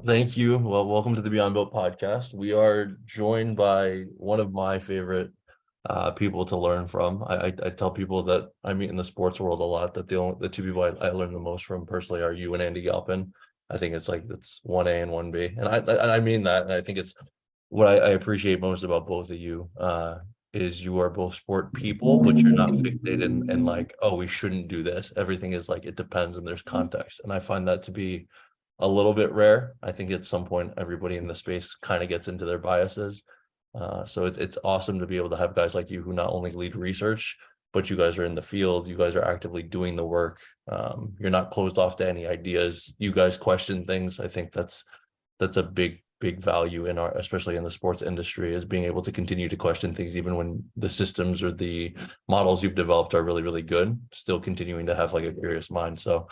Thank you. Well, welcome to the Beyond Built podcast. We are joined by one of my favorite people to learn from. I tell people that I meet in the sports world a lot that the two people I learn the most from personally are you and Andy Galpin. I think it's 1A and 1B. And I mean that. And I think it's what I appreciate most about both of you is you are both sport people, but you're not fixated and like, oh, we shouldn't do this. Everything is like, it depends and there's context. And I find that to be a little bit rare. I think at some point everybody in the space kind of gets into their biases. So it's awesome to be able to have guys like you who not only lead research, but you guys are in the field. You guys are actively doing the work. You're not closed off to any ideas. You guys question things. I think that's a big value in especially in the sports industry, is being able to continue to question things even when the systems or the models you've developed are really, really good, still continuing to have like a curious mind. So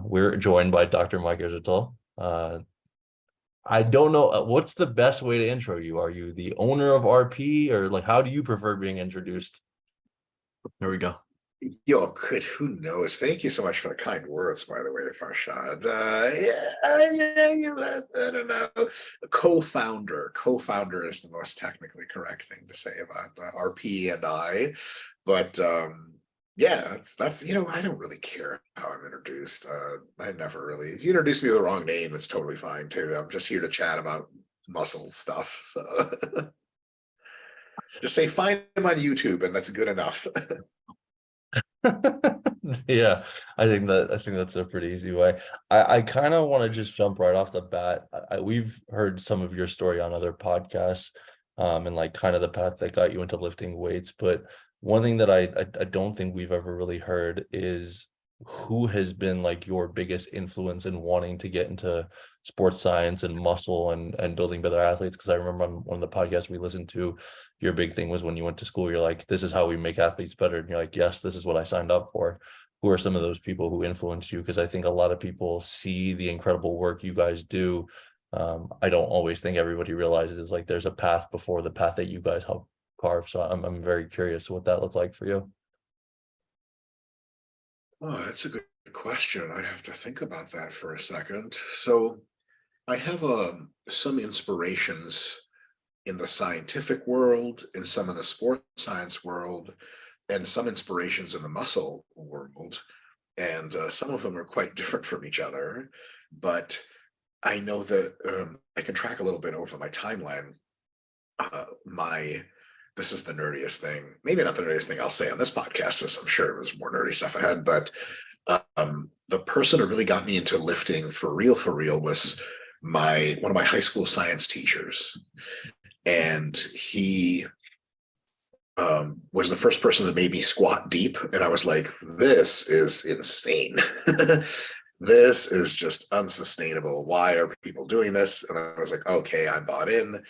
we're joined by Dr. Mike Isratel. I don't know, what's the best way to intro you? Are you the owner of RP, or like, how do you prefer being introduced? There we go. Yo, good. Who knows? Thank you so much for the kind words, by the way, Farshad. I don't know. Co-founder is the most technically correct thing to say about RP and I. But yeah, that's I don't really care how I'm introduced. I never really. If you introduce me with the wrong name, it's totally fine too. I'm just here to chat about muscle stuff. So just say find him on YouTube, and that's good enough. Yeah, I think that's a pretty easy way. I kind of want to just jump right off the bat. We've heard some of your story on other podcasts, and like kind of the path that got you into lifting weights. But one thing that I don't think we've ever really heard is who has been like your biggest influence in wanting to get into sports science and muscle and building better athletes. Because I remember on one of the podcasts we listened to, your big thing was when you went to school, you're like, this is how we make athletes better. And you're like, yes, this is what I signed up for. Who are some of those people who influenced you? Because I think a lot of people see the incredible work you guys do. I don't always think everybody realizes like there's a path before the path that you guys help carve. So I'm very curious what that looked like for you. Oh, that's a good question. I'd have to think about that for a second. So I have some inspirations in the scientific world, in some of the sports science world, and some inspirations in the muscle world. And some of them are quite different from each other. But I know that I can track a little bit over my timeline. This is the nerdiest thing, maybe not the nerdiest thing I'll say on this podcast, as I'm sure it was more nerdy stuff ahead, but the person who really got me into lifting for real was one of my high school science teachers. And he was the first person that made me squat deep. And I was like, this is insane. This is just unsustainable. Why are people doing this? And I was like, okay, I'm bought in.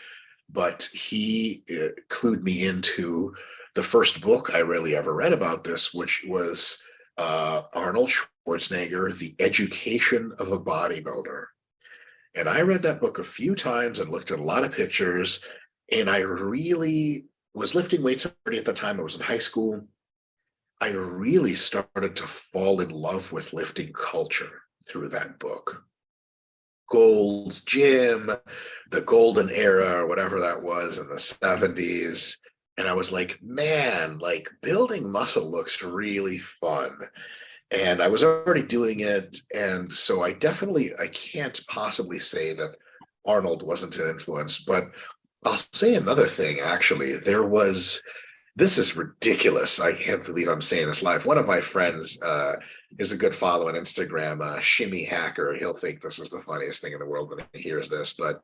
But he clued me into the first book I really ever read about this, which was Arnold Schwarzenegger, The Education of a Bodybuilder. And I read that book a few times and looked at a lot of pictures, and I really was lifting weights already at the time. I was in high school. I really started to fall in love with lifting culture through that book. Gold's Gym, the golden era, or whatever that was in the 70s. And I was like, man, like building muscle looks really fun. And I was already doing it. And so I can't possibly say that Arnold wasn't an influence, but I'll say another thing, actually. This is ridiculous. I can't believe I'm saying this live. One of my friends is a good follow on Instagram, Shimmy Hacker. He'll think this is the funniest thing in the world when he hears this. But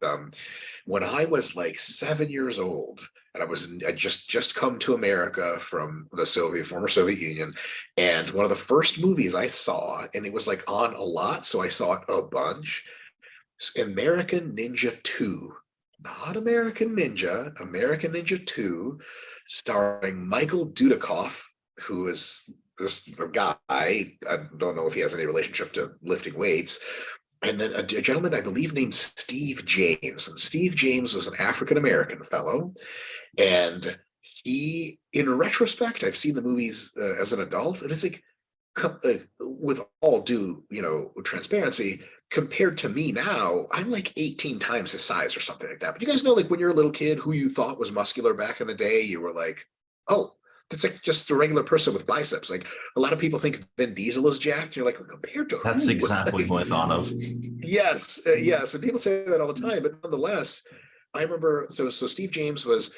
when I was like 7 years old, and I just come to America from the former Soviet Union, and one of the first movies I saw, and it was like on a lot, so I saw it a bunch, American Ninja 2. Not American Ninja, American Ninja 2, starring Michael Dudikoff, who is the guy. I don't know if he has any relationship to lifting weights. And then a gentleman, I believe, named Steve James. And Steve James was an African-American fellow. And he, in retrospect, I've seen the movies as an adult, and it's like, with all due, transparency, compared to me now, I'm like 18 times his size or something like that. But you guys know, like when you're a little kid, who you thought was muscular back in the day, you were like, oh, that's like just a regular person with biceps. Like a lot of people think Vin Diesel is jacked. You're like, compared to That's who? exactly Like, who I thought of. yes, yes, and people say that all the time, but nonetheless, I remember. So Steve James was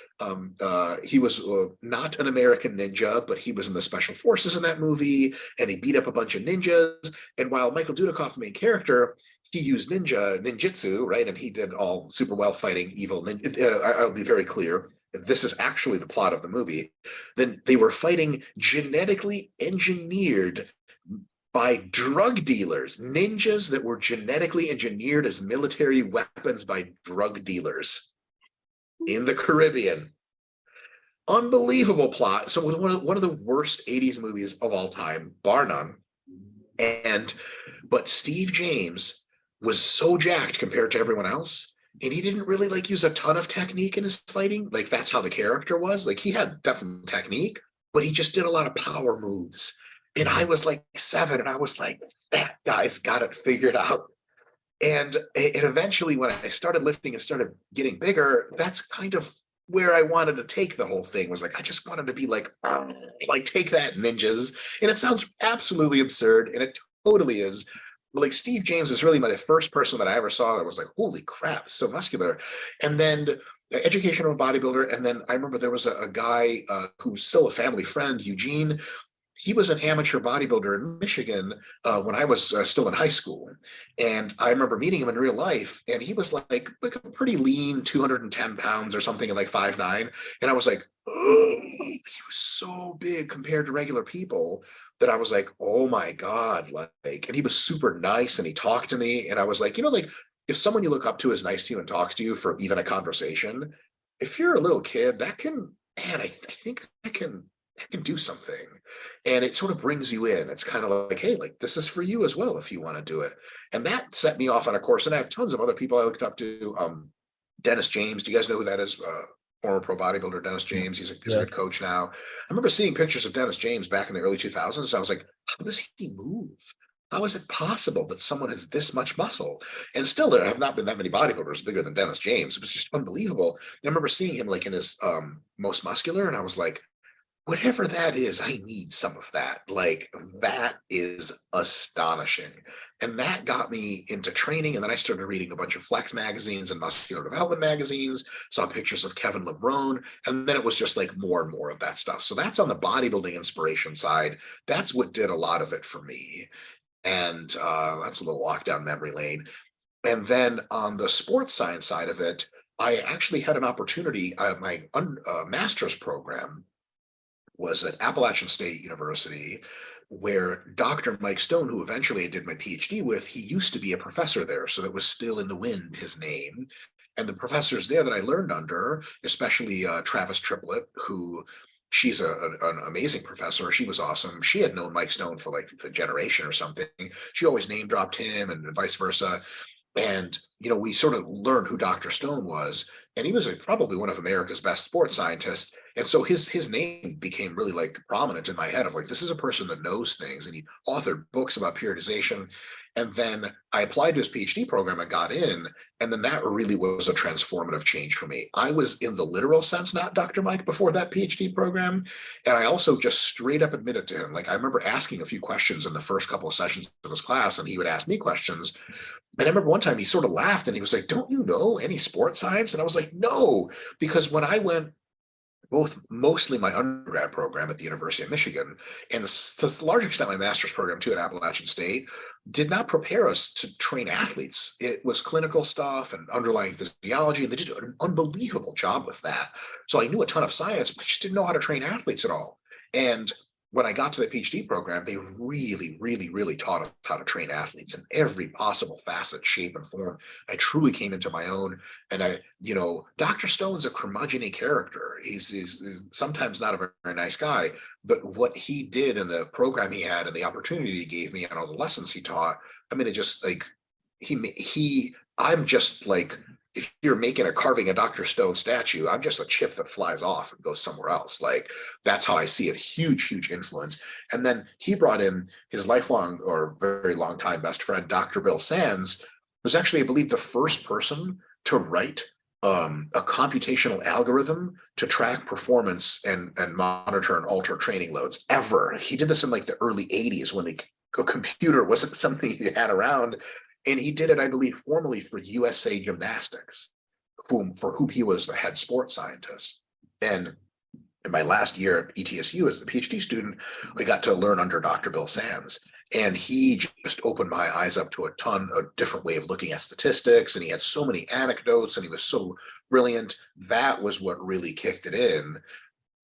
he was not an American ninja, but he was in the special forces in that movie, and he beat up a bunch of ninjas. And while Michael Dudikoff, the main character, he used ninjutsu, right, and he did all super well fighting evil ninja. I'll be very clear. This is actually the plot of the movie. Then they were fighting genetically engineered by drug dealers, ninjas that were genetically engineered as military weapons by drug dealers in the Caribbean. Unbelievable plot. So it was one of the worst 80s movies of all time, bar none. But Steve James was so jacked compared to everyone else. And he didn't really like use a ton of technique in his fighting. Like that's how the character was. Like he had definite technique, but he just did a lot of power moves. And I was like 7, and I was like, that guy's got it figured out. And eventually, when I started lifting and started getting bigger, that's kind of where I wanted to take the whole thing. Was like, I just wanted to be like take that, ninjas. And it sounds absolutely absurd, and it totally is. But like Steve James is really the first person that I ever saw that was like, holy crap, so muscular. And then education of a bodybuilder. And then I remember there was a guy who's still a family friend, Eugene. He was an amateur bodybuilder in Michigan when I was still in high school. And I remember meeting him in real life, and he was like a pretty lean, 210 pounds or something, and like 5'9". And I was like, oh, he was so big compared to regular people that I was like, oh my God. Like, and he was super nice, and he talked to me. And I was like, like if someone you look up to is nice to you and talks to you for even a conversation, if you're a little kid, that can, man, I think that can do something, and it sort of brings you in. It's kind of like, hey, like this is for you as well if you want to do it. And that set me off on a course. And I have tons of other people I looked up to. Dennis James, do you guys know who that is? Former pro bodybuilder Dennis James. He's a good coach now. I remember seeing pictures of Dennis James back in the early 2000s. I was like, how does he move? How is it possible that someone has this much muscle? And still, there have not been that many bodybuilders bigger than Dennis James. It was just unbelievable. I remember seeing him like in his most muscular, and I was like, whatever that is, I need some of that. Like that is astonishing. And that got me into training. And then I started reading a bunch of flex magazines and muscular development magazines, saw pictures of Kevin LeBron. And then it was just like more and more of that stuff. So that's on the bodybuilding inspiration side. That's what did a lot of it for me. And that's a little walk down memory lane. And then on the sports science side of it, I actually had an opportunity. My master's program was at Appalachian State University, where Dr. Mike Stone, who eventually I did my PhD with, he used to be a professor there. So it was still in the wind, his name. And the professors there that I learned under, especially Travis Triplett, who she's an amazing professor. She was awesome. She had known Mike Stone for like a generation or something. She always name dropped him and vice versa. And, we sort of learned who Dr. Stone was, and he was probably one of America's best sports scientists. And so his name became really like prominent in my head of like, this is a person that knows things, and he authored books about periodization. And then I applied to his PhD program and got in. And then that really was a transformative change for me. I was in the literal sense, not Dr. Mike before that PhD program. And I also just straight up admitted to him, like I remember asking a few questions in the first couple of sessions of his class, and he would ask me questions. And I remember one time he sort of laughed and he was like, don't you know any sports science? And I was like, no, because when I went mostly my undergrad program at the University of Michigan, and to a large extent my master's program too at Appalachian State, did not prepare us to train athletes. It was clinical stuff and underlying physiology, and they did an unbelievable job with that. So I knew a ton of science, but I just didn't know how to train athletes at all. And when I got to the PhD program, they really, really, really taught us how to train athletes in every possible facet, shape, and form. I truly came into my own. And Dr. Stone's a curmudgeon-y character. He's sometimes not a very nice guy, but what he did in the program he had and the opportunity he gave me and all the lessons he taught, I mean, it just like I'm just like if you're making a carving a Dr. Stone statue, I'm just a chip that flies off and goes somewhere else. Like, that's how I see it. Huge, huge influence. And then he brought in his lifelong or very long time best friend, Dr. Bill Sands, was actually, I believe, the first person to write a computational algorithm to track performance and monitor and alter training loads ever. He did this in like the early 80s when the computer wasn't something you had around. And he did it, I believe, formally for USA Gymnastics, for whom he was the head sports scientist. And in my last year at ETSU as a PhD student, we got to learn under Dr. Bill Sands. And he just opened my eyes up to a different way of looking at statistics. And he had so many anecdotes and he was so brilliant. That was what really kicked it in.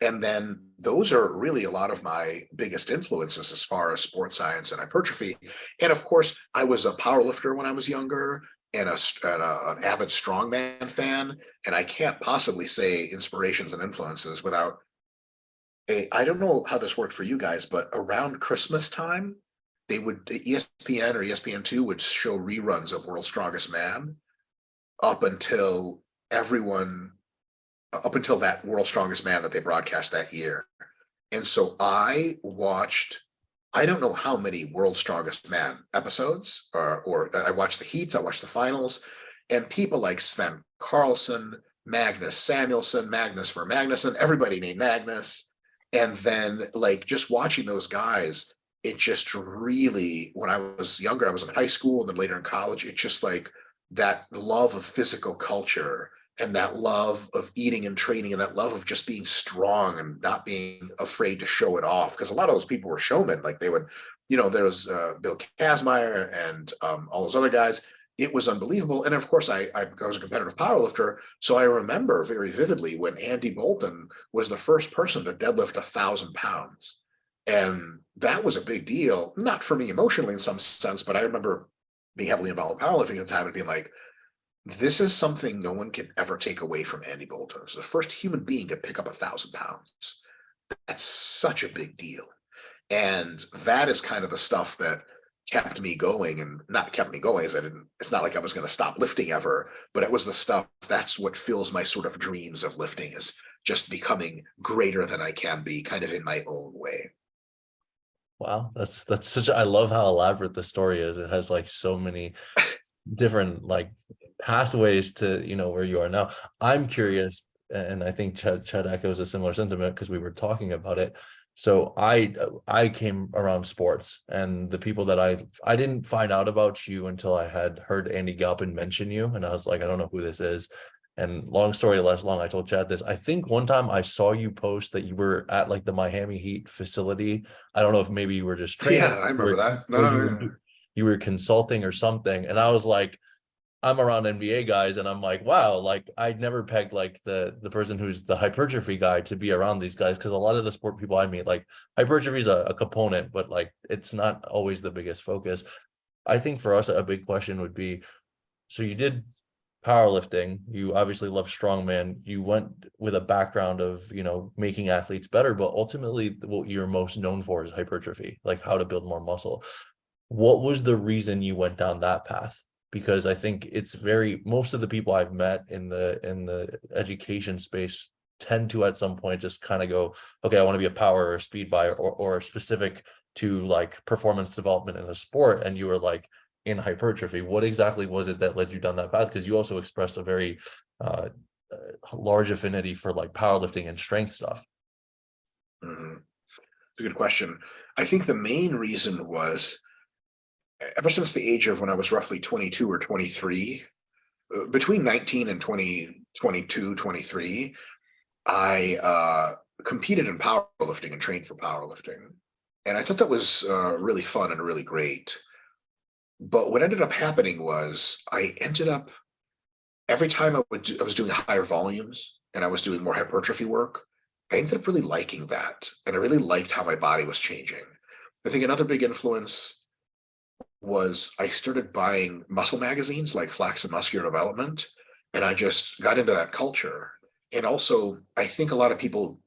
And then those are really a lot of my biggest influences as far as sports science and hypertrophy. And of course, I was a powerlifter when I was younger and an avid strongman fan. And I can't possibly say inspirations and influences without I don't know how this worked for you guys, but around Christmas time, they would, ESPN or ESPN2 would show reruns of World's Strongest Man up until that World's Strongest Man that they broadcast that year. And so I watched, I don't know how many World's Strongest Man episodes, or I watched the heats, I watched the finals, and people like Sven Carlson, Magnus Samuelsson, Magnus for Magnuson, everybody named Magnus. And then like just watching those guys, it just really, when I was younger, I was in high school and then later in college, it's just like that love of physical culture and that love of eating and training and that love of just being strong and not being afraid to show it off. Because a lot of those people were showmen. Like they would, there was Bill Kazmaier and all those other guys. It was unbelievable. And of course, I was a competitive powerlifter. So I remember very vividly when Andy Bolton was the first person to deadlift 1,000 pounds. And that was a big deal, not for me emotionally in some sense, but I remember being heavily involved in powerlifting at the time and being like, this is something no one can ever take away from Andy Bolton. He's the first human being to pick up 1,000 pounds. That's such a big deal. And that is kind of the stuff that kept me going, and not kept me going as it's not like I was going to stop lifting ever, but it was the stuff that's what fills my sort of dreams of lifting, is just becoming greater than I can be, kind of in my own way. Wow, that's such I love how elaborate the story is. It has like so many different like pathways to where you are now. I'm curious, and I think Chad echoes a similar sentiment because we were talking about it. So I came around sports, and the people that I didn't find out about you until I had heard Andy Galpin mention you, and I was like, I don't know who this is. And long story less long, I told Chad this. I think one time I saw you post that you were at like the Miami Heat facility. I don't know if maybe you were just training. Yeah, I remember that. You were consulting or something. And I was like, I'm around NBA guys and I'm like, wow, like I'd never pegged like the person who's the hypertrophy guy to be around these guys, because a lot of the sport people I meet, like hypertrophy is a component, but like it's not always the biggest focus. I think for us, a big question would be, so you did powerlifting, you obviously love strongman, you went with a background of making athletes better, but ultimately what you're most known for is hypertrophy, like how to build more muscle. What was the reason you went down that path? Because I think it's most of the people I've met in the education space tend to at some point just kind of go, okay, I want to be a power or speed buyer or specific to like performance development in a sport. And you were like in hypertrophy. What exactly was it that led you down that path? Because you also expressed a very large affinity for like powerlifting and strength stuff. Mm-hmm. It's a good question. I think the main reason was, ever since the age of when I was roughly 22 or 23, between 19 and 20, 22, 23, I competed in powerlifting and trained for powerlifting. And I thought that was really fun and really great. But what ended up happening was I ended up, every time I was doing higher volumes and I was doing more hypertrophy work, I ended up really liking that. And I really liked how my body was changing. I think another big influence was I started buying muscle magazines like Flax and Muscular Development, and I just got into that culture. And also, I think a lot of people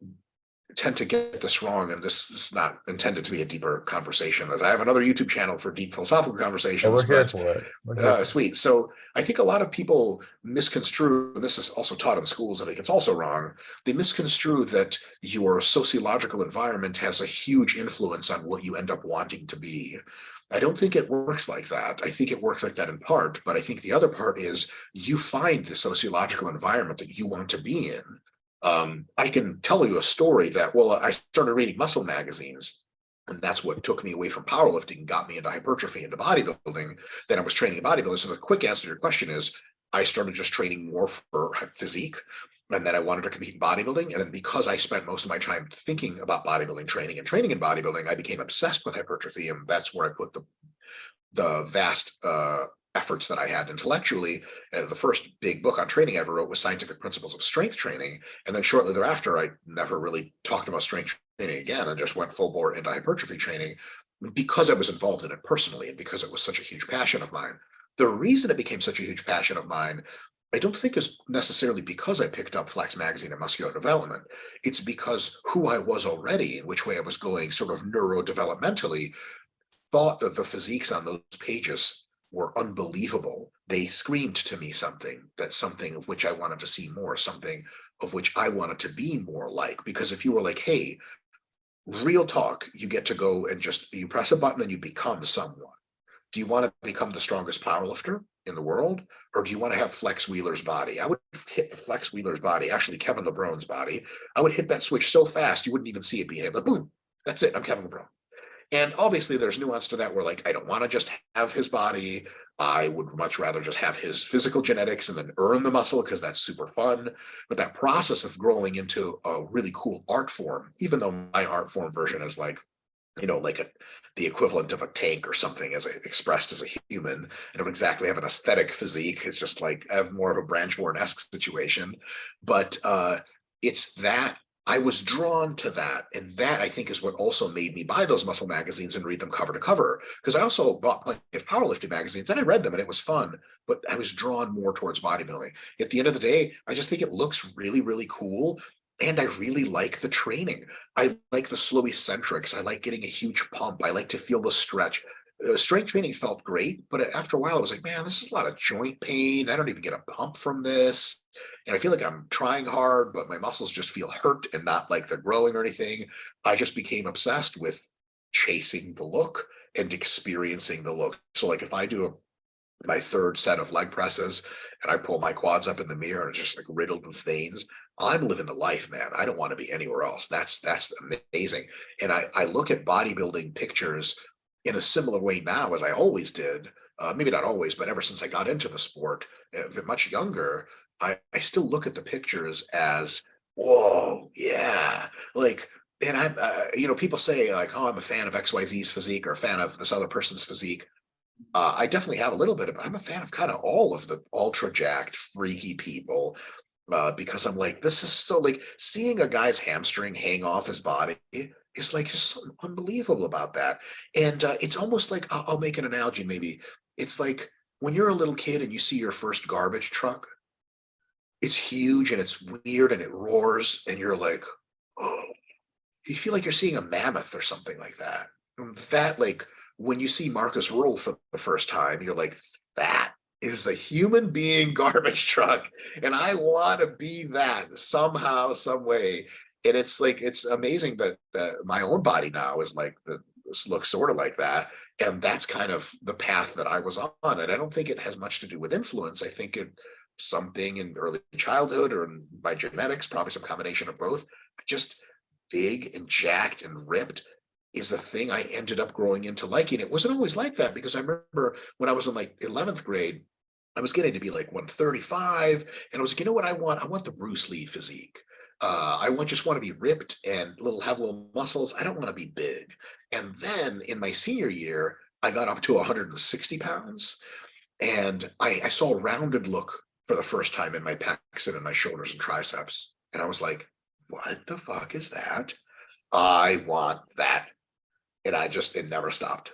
tend to get this wrong, and this is not intended to be a deeper conversation, as I have another YouTube channel for deep philosophical Yeah, conversations, we're here but for it. We're here for it. sweet. So I think a lot of people misconstrue, and this is also taught in schools, I think it's also wrong. They misconstrue that your sociological environment has a huge influence on what you end up wanting to be. I don't think it works like that. I think it works like that in part, but I think the other part is you find the sociological environment that you want to be in. I can tell you a story that, well, I started reading muscle magazines, and that's what took me away from powerlifting and got me into hypertrophy, into bodybuilding. Then I was training in bodybuilding. So the quick answer to your question is I started just training more for physique. And then I wanted to compete in bodybuilding. And then because I spent most of my time thinking about bodybuilding training and training in bodybuilding, I became obsessed with hypertrophy. And that's where I put the vast efforts that I had intellectually. The first big book on training I ever wrote was Scientific Principles of Strength Training. And then shortly thereafter, I never really talked about strength training again and just went full bore into hypertrophy training because I was involved in it personally and because it was such a huge passion of mine. The reason it became such a huge passion of mine, I don't think is necessarily because I picked up Flex Magazine and Muscular Development. It's because who I was already and which way I was going sort of neurodevelopmentally thought that the physiques on those pages were unbelievable. They screamed to me something of which I wanted to see more, something of which I wanted to be more like. Because if you were like, hey, real talk, you get to go and just, you press a button and you become someone. Do you want to become the strongest powerlifter in the world? Or do you want to have Flex Wheeler's body? I would hit the Flex Wheeler's body, actually Kevin LeBron's body. I would hit that switch so fast, you wouldn't even see it being able to, boom, that's it, I'm Kevin LeBron. And obviously there's nuance to that where like, I don't want to just have his body. I would much rather just have his physical genetics and then earn the muscle because that's super fun. But that process of growing into a really cool art form, even though my art form version is like, the equivalent of a tank or something as expressed as a human. I don't exactly have an aesthetic physique. It's just like I have more of a Branchborn-esque situation. But it's that I was drawn to that. And that I think is what also made me buy those muscle magazines and read them cover to cover. Because I also bought plenty of powerlifting magazines and I read them and it was fun, but I was drawn more towards bodybuilding. At the end of the day, I just think it looks really, really cool. And I really like the training. I like the slow eccentrics. I like getting a huge pump. I like to feel the stretch. Strength training felt great, but after a while, I was like, man, this is a lot of joint pain. I don't even get a pump from this. And I feel like I'm trying hard, but my muscles just feel hurt and not like they're growing or anything. I just became obsessed with chasing the look and experiencing the look. So, like, if I do my third set of leg presses and I pull my quads up in the mirror and it's just like riddled with veins, I'm living the life, man. I don't want to be anywhere else. That's amazing. And I look at bodybuilding pictures in a similar way now as I always did. Maybe not always, but ever since I got into the sport, much younger, I still look at the pictures as, whoa, yeah. Like, and I'm, people say like, oh, I'm a fan of XYZ's physique or a fan of this other person's physique. I definitely have a little bit of it. I'm a fan of kind of all of the ultra jacked, freaky people because I'm like, this is so like seeing a guy's hamstring hang off his body is like just something unbelievable about that. And it's almost like I'll make an analogy maybe. It's like when you're a little kid and you see your first garbage truck, it's huge and it's weird and it roars and you're like, oh, you feel like you're seeing a mammoth or something like that. That like when you see Marcus Rule for the first time, you're like, that is the human being garbage truck. And I want to be that somehow, some way. And it's like, it's amazing that my own body now is like, this looks sort of like that. And that's kind of the path that I was on. And I don't think it has much to do with influence. I think it something in early childhood or in my genetics, probably some combination of both. Just big and jacked and ripped is the thing I ended up growing into liking. It wasn't always like that because I remember when I was in like 11th grade, I was getting to be like 135 and I was like, you know what I want? I want the Bruce Lee physique. Just want to be ripped and have little muscles. I don't want to be big. And then in my senior year, I got up to 160 pounds and I saw a rounded look for the first time in my pecs and in my shoulders and triceps. And I was like, what the fuck is that? I want that. And it never stopped.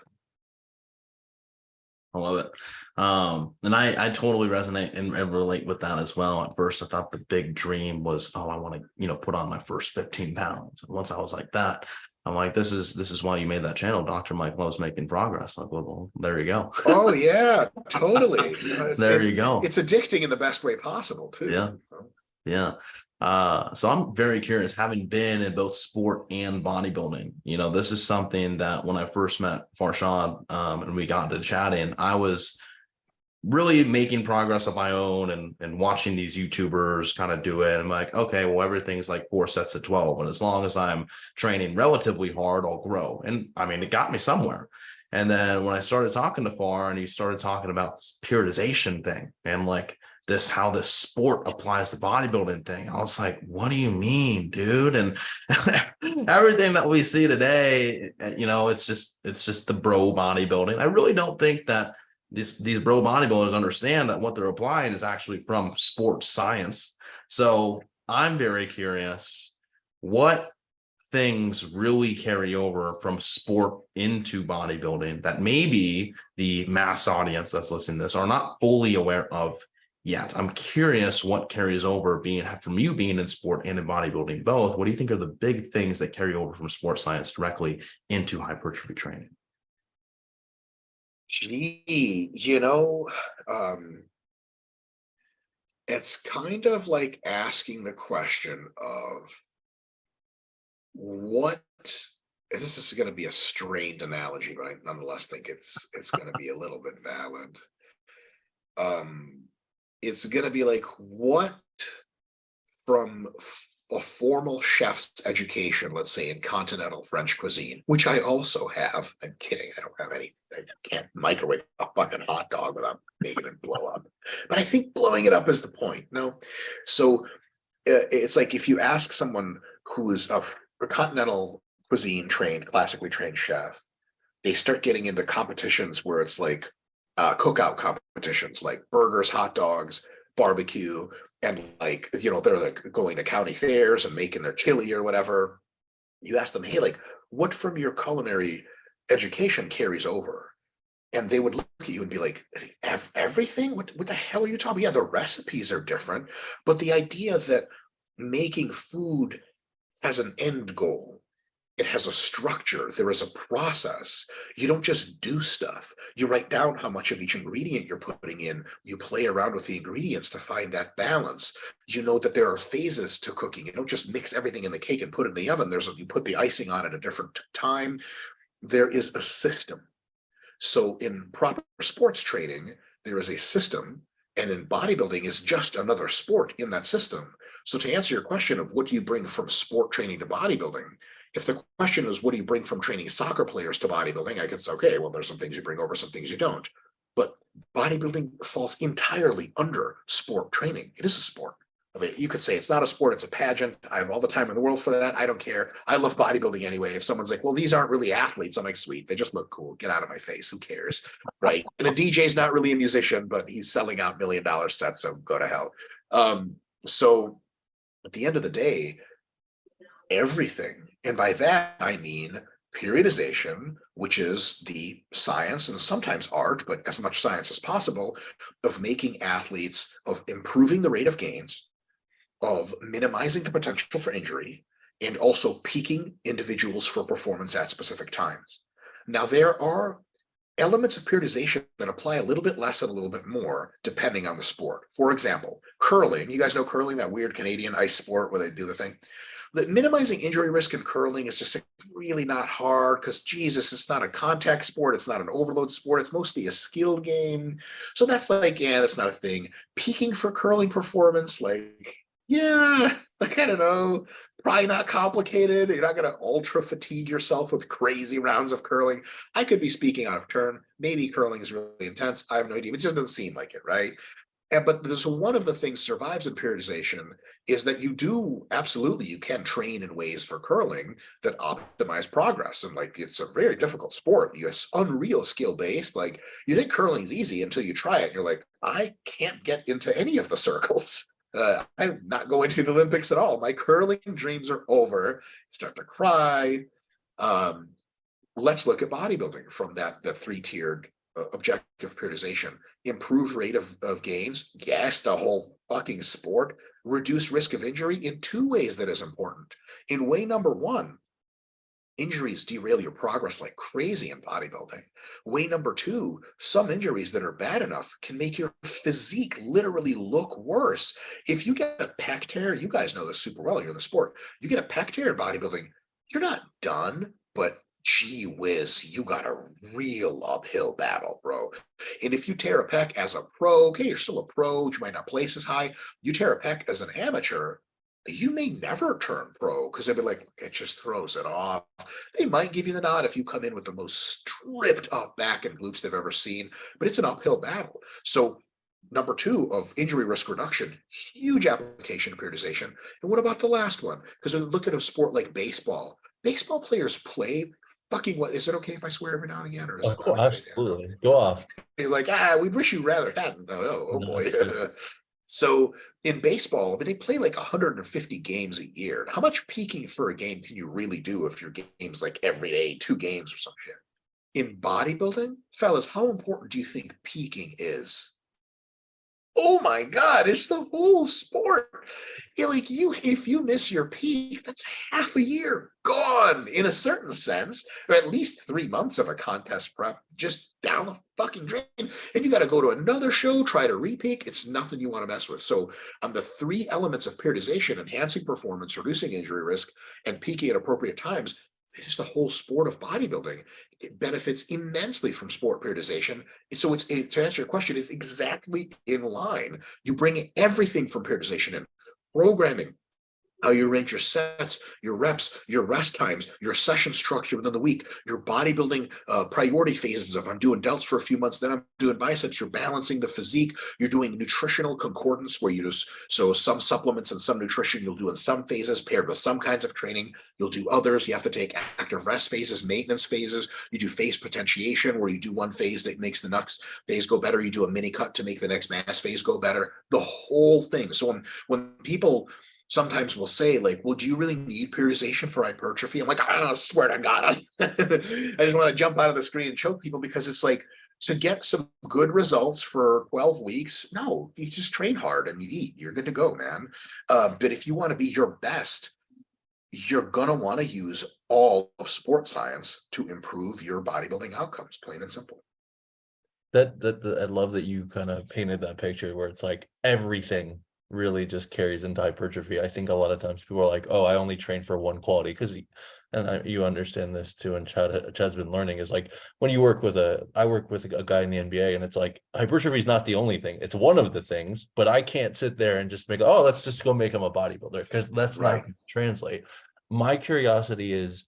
I love it. And I totally resonate and relate with that as well. At first, I thought the big dream was, oh, I want to, put on my first 15 pounds. And once I was like that, I'm like, this is why you made that channel. Dr. Mike loves making progress. Like, well, there you go. Oh yeah, totally. There you go. It's addicting in the best way possible too. Yeah. Yeah. So I'm very curious, having been in both sport and bodybuilding, this is something that when I first met Farshad, and we got into chatting, I was really making progress of my own and watching these YouTubers kind of do it. I'm like, okay, well, everything's like 4 sets of 12. And as long as I'm training relatively hard, I'll grow. And I mean, it got me somewhere. And then when I started talking to Far and he started talking about this periodization thing and like how this sport applies to bodybuilding thing, I was like, what do you mean, dude? And everything that we see today, it's just the bro bodybuilding. I really don't think that these bro bodybuilders understand that what they're applying is actually from sports science. So I'm very curious, what things really carry over from sport into bodybuilding that maybe the mass audience that's listening to this are not fully aware of yet? I'm curious what carries over from you being in sport and in bodybuilding both. What do you think are the big things that carry over from sports science directly into hypertrophy training? Gee, it's kind of like asking the question of what, this is going to be a strained analogy, but I nonetheless think it's going to be a little bit valid. It's going to be like, what from a formal chef's education, let's say in continental French cuisine, which I also have. I'm kidding. I don't have any. I can't microwave a fucking hot dog without making it blow up. But I think blowing it up is the point. No, so it's like if you ask someone who is a continental cuisine trained, classically trained chef, they start getting into competitions where it's like cookout competitions, like burgers, hot dogs, barbecue, and like, they're like going to county fairs and making their chili or whatever. You ask them, hey, like, what from your culinary education carries over? And they would look at you and be like, everything? What the hell are you talking about? Yeah, the recipes are different, but the idea that making food has an end goal, it has a structure, there is a process. You don't just do stuff. You write down how much of each ingredient you're putting in. You play around with the ingredients to find that balance. You know that there are phases to cooking. You don't just mix everything in the cake and put it in the oven. You put the icing on at a different time. There is a system. So in proper sports training, there is a system, and in bodybuilding is just another sport in that system. So to answer your question of what do you bring from sport training to bodybuilding, if the question is what do you bring from training soccer players to bodybuilding, I could say, okay, well, there's some things you bring over, some things you don't. But bodybuilding falls entirely under sport training. It is a sport. I mean, you could say it's not a sport, it's a pageant. I have all the time in the world for that. I don't care. I love bodybuilding anyway. If someone's like, well, these aren't really athletes, I'm like, sweet, they just look cool. Get out of my face. Who cares? Right. And a DJ's not really a musician, but he's selling out $1 million sets, so go to hell. So at the end of the day, everything, and by that I mean periodization, which is the science and sometimes art, but as much science as possible, of making athletes, of improving the rate of gains, of minimizing the potential for injury, and also peaking individuals for performance at specific times. Now, there are elements of periodization that apply a little bit less and a little bit more depending on the sport. For example, curling. You guys know curling, that weird Canadian ice sport where they do the thing? The minimizing injury risk in curling is just really not hard because, Jesus, it's not a contact sport. It's not an overload sport. It's mostly a skill game. So that's like, yeah, that's not a thing. Peaking for curling performance, like, yeah, like, I don't know, probably not complicated. You're not going to ultra fatigue yourself with crazy rounds of curling. I could be speaking out of turn. Maybe curling is really intense. I have no idea. It just doesn't seem like it, right? But there's one of the things survives in periodization is that you can train in ways for curling that optimize progress. And like, it's a very difficult sport. It's unreal skill based. Like, you think curling is easy until you try it. And you're like, I can't get into any of the circles. I'm not going to the Olympics at all. My curling dreams are over. Start to cry. Let's look at bodybuilding from the 3-tiered objective periodization, improve rate of gains, yes, the whole fucking sport, reduce risk of injury in two ways that is important. In way number one, injuries derail your progress like crazy in bodybuilding. Way number two, some injuries that are bad enough can make your physique literally look worse. If you get a pec tear, you guys know this super well, you're in the sport, you get a pec tear in bodybuilding, you're not done, but gee whiz, you got a real uphill battle, bro. And if you tear a pec as a pro, okay, you're still a pro, you might not place as high. You tear a pec as an amateur, you may never turn pro because they'll be like, it just throws it off. They might give you the nod if you come in with the most stripped up back and glutes they've ever seen, but it's an uphill battle. So number two of injury risk reduction, huge application of periodization. And what about the last one? Because look at a sport like baseball. Baseball players play fucking what? Is it okay if I swear every now and again? Or is Of it course, not okay? absolutely. Go off. You're like, we'd wish you rather hadn't. Oh No, boy. it's good. So in baseball, I mean, they play like 150 games a year. How much peaking for a game can you really do if your game's like every day, 2 games or some shit? In bodybuilding, fellas, how important do you think peaking is? Oh my God, it's the whole sport. Like if you miss your peak, that's half a year gone in a certain sense, or at least 3 months of a contest prep just down the fucking drain. And you got to go to another show, try to repeak. It's nothing you want to mess with. So on the 3 elements of periodization, enhancing performance, reducing injury risk, and peaking at appropriate times, it is the whole sport of bodybuilding. It benefits immensely from sport periodization. So to answer your question, it's exactly in line. You bring everything from periodization in, programming, how you arrange your sets, your reps, your rest times, your session structure within the week, your bodybuilding priority phases of I'm doing delts for a few months, then I'm doing biceps, you're balancing the physique, you're doing nutritional concordance where so some supplements and some nutrition you'll do in some phases paired with some kinds of training, you'll do others, you have to take active rest phases, maintenance phases, you do phase potentiation where you do one phase that makes the next phase go better, you do a mini cut to make the next mass phase go better, the whole thing. So when people sometimes will say like, well, do you really need periodization for hypertrophy? I'm like, I swear to God. I just want to jump out of the screen and choke people because it's like to get some good results for 12 weeks. No, you just train hard and you eat, you're good to go, man. But if you want to be your best, you're going to want to use all of sports science to improve your bodybuilding outcomes, plain and simple. That I love that you kind of painted that picture where it's like everything really just carries into hypertrophy. I think a lot of times people are like, oh, I only train for one quality because you understand this too, and Chad's been learning is like when you work with I work with a guy in the NBA and it's like hypertrophy is not the only thing, it's one of the things, but I can't sit there and just make, oh, let's just go make him a bodybuilder because that's Right. not going to translate. My curiosity is,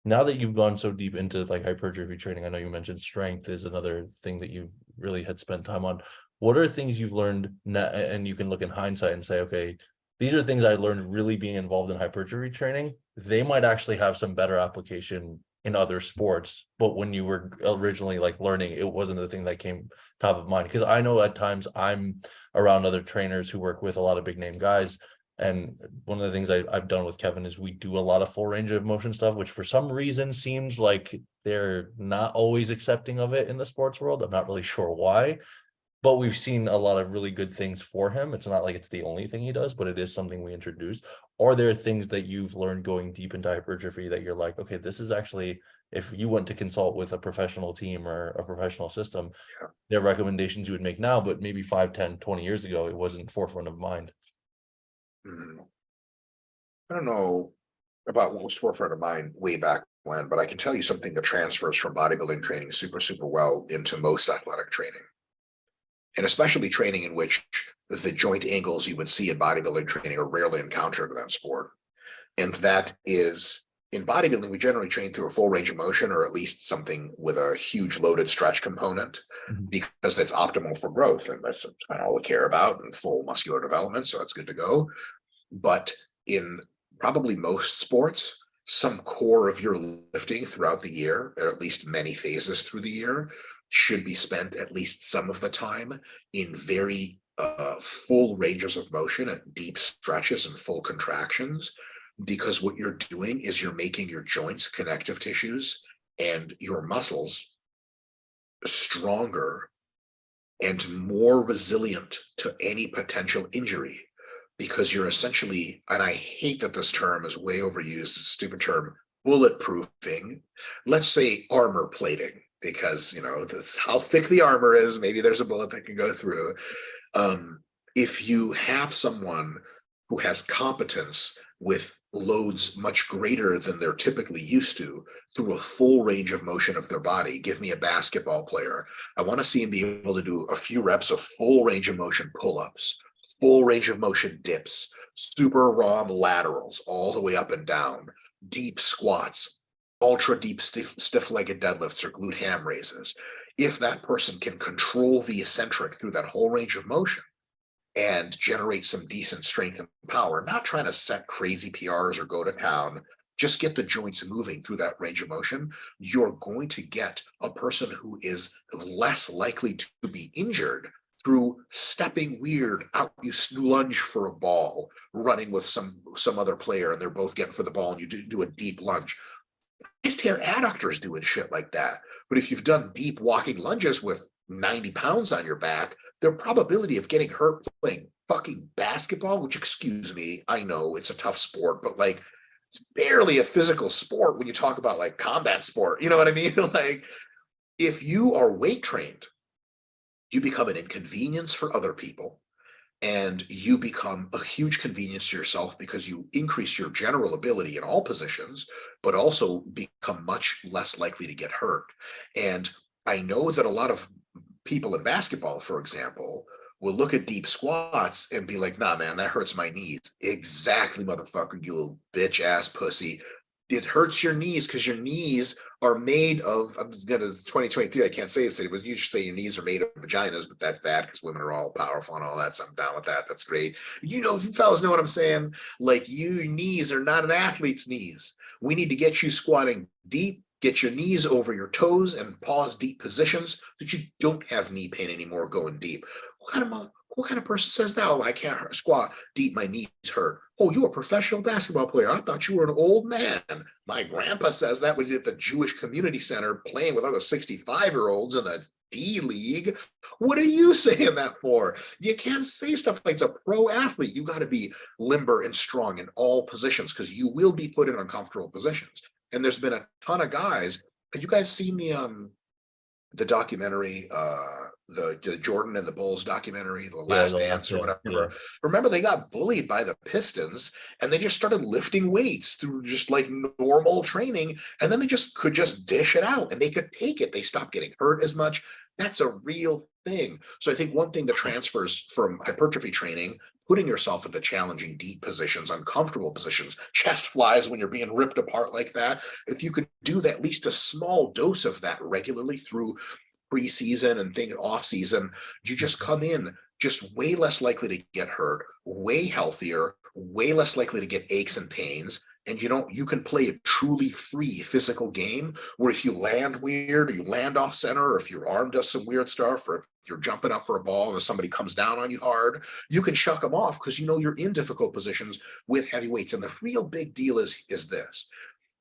now that you've gone so deep into like hypertrophy training, I know you mentioned strength is another thing that you've really had spent time on. What are things you've learned and you can look in hindsight and say, okay, these are things I learned really being involved in hypertrophy training. They might actually have some better application in other sports, but when you were originally like learning, it wasn't the thing that came top of mind. Because I know at times I'm around other trainers who work with a lot of big name guys. And one of the things I've done with Kevin is we do a lot of full range of motion stuff, which for some reason seems like they're not always accepting of it in the sports world. I'm not really sure why. But we've seen a lot of really good things for him. It's not like it's the only thing he does, but it is something we introduced. Are there things that you've learned going deep into hypertrophy that you're like, okay, this is actually, if you went to consult with a professional team or a professional system, there are recommendations you would make now, but maybe 5, 10, 20 years ago, it wasn't forefront of mind? I don't know about what was forefront of mind way back when, but I can tell you something that transfers from bodybuilding training super, super well into most athletic training. And especially training in which the joint angles you would see in bodybuilding training are rarely encountered in that sport. And that is, in bodybuilding, we generally train through a full range of motion, or at least something with a huge loaded stretch component, because that's optimal for growth. And that's kind of all we care about in full muscular development. So that's good to go. But in probably most sports, some core of your lifting throughout the year, or at least many phases through the year, should be spent at least some of the time in very full ranges of motion at deep stretches and full contractions, because what you're doing is you're making your joints, connective tissues, and your muscles stronger and more resilient to any potential injury, because you're essentially, and I hate that this term is way overused, it's a stupid term, bulletproofing, let's say armor plating, because that's how thick the armor is. Maybe there's a bullet that can go through. If you have someone who has competence with loads much greater than they're typically used to through a full range of motion of their body. Give me a basketball player. I want to see him be able to do a few reps of full range of motion pull-ups, full range of motion dips, super ROM laterals all the way up and down, deep squats, ultra deep stiff-legged deadlifts or glute ham raises. If that person can control the eccentric through that whole range of motion and generate some decent strength and power, not trying to set crazy PRs or go to town, just get the joints moving through that range of motion, you're going to get a person who is less likely to be injured through stepping weird out. You lunge for a ball, running with some other player, and they're both getting for the ball, and you do a deep lunge. Just tear adductors doing shit like that. But if you've done deep walking lunges with 90 pounds on your back, the probability of getting hurt playing fucking basketball, which, excuse me, I know it's a tough sport, but like, it's barely a physical sport when you talk about like combat sport. You know what I mean? Like, if you are weight trained, you become an inconvenience for other people, and you become a huge convenience to yourself because you increase your general ability in all positions, but also become much less likely to get hurt. And I know that a lot of people in basketball, for example, will look at deep squats and be like, nah, man, that hurts my knees. Exactly, motherfucker, you little bitch ass pussy. It hurts your knees because your knees are made of, I'm gonna, 2023, I can't say this, but you should say your knees are made of vaginas, but that's bad because women are all powerful and all that, so I'm down with that. That's great. You fellas know what I'm saying? Like, your knees are not an athlete's knees. We need to get you squatting deep, get your knees over your toes and pause deep positions so that you don't have knee pain anymore going deep. What kind of person says that? Oh, I can't squat deep, my knees hurt. Oh, you're a professional basketball player. I thought you were an old man. My grandpa says that when he's at the Jewish Community Center playing with other 65-year-olds in the D League. What are you saying that for? You can't say stuff like it's a pro athlete. You got to be limber and strong in all positions because you will be put in uncomfortable positions. And there's been a ton of guys. Have you guys seen the documentary, the Jordan and the Bulls documentary, The Last Dance or whatever? Yeah. Remember, they got bullied by the Pistons, and they just started lifting weights through just like normal training, and then they could just dish it out, and they could take it. They stopped getting hurt as much. That's a real thing. So I think one thing that transfers from hypertrophy training, putting yourself into challenging deep positions, uncomfortable positions, chest flies when you're being ripped apart like that. If you could do that, at least a small dose of that regularly through preseason and off season, you just come in just way less likely to get hurt, way healthier, way less likely to get aches and pains. And you can play a truly free physical game where if you land weird or you land off center, or if your arm does some weird stuff, or if you're jumping up for a ball and somebody comes down on you hard, you can shuck them off because you're in difficult positions with heavy weights. And the real big deal is this.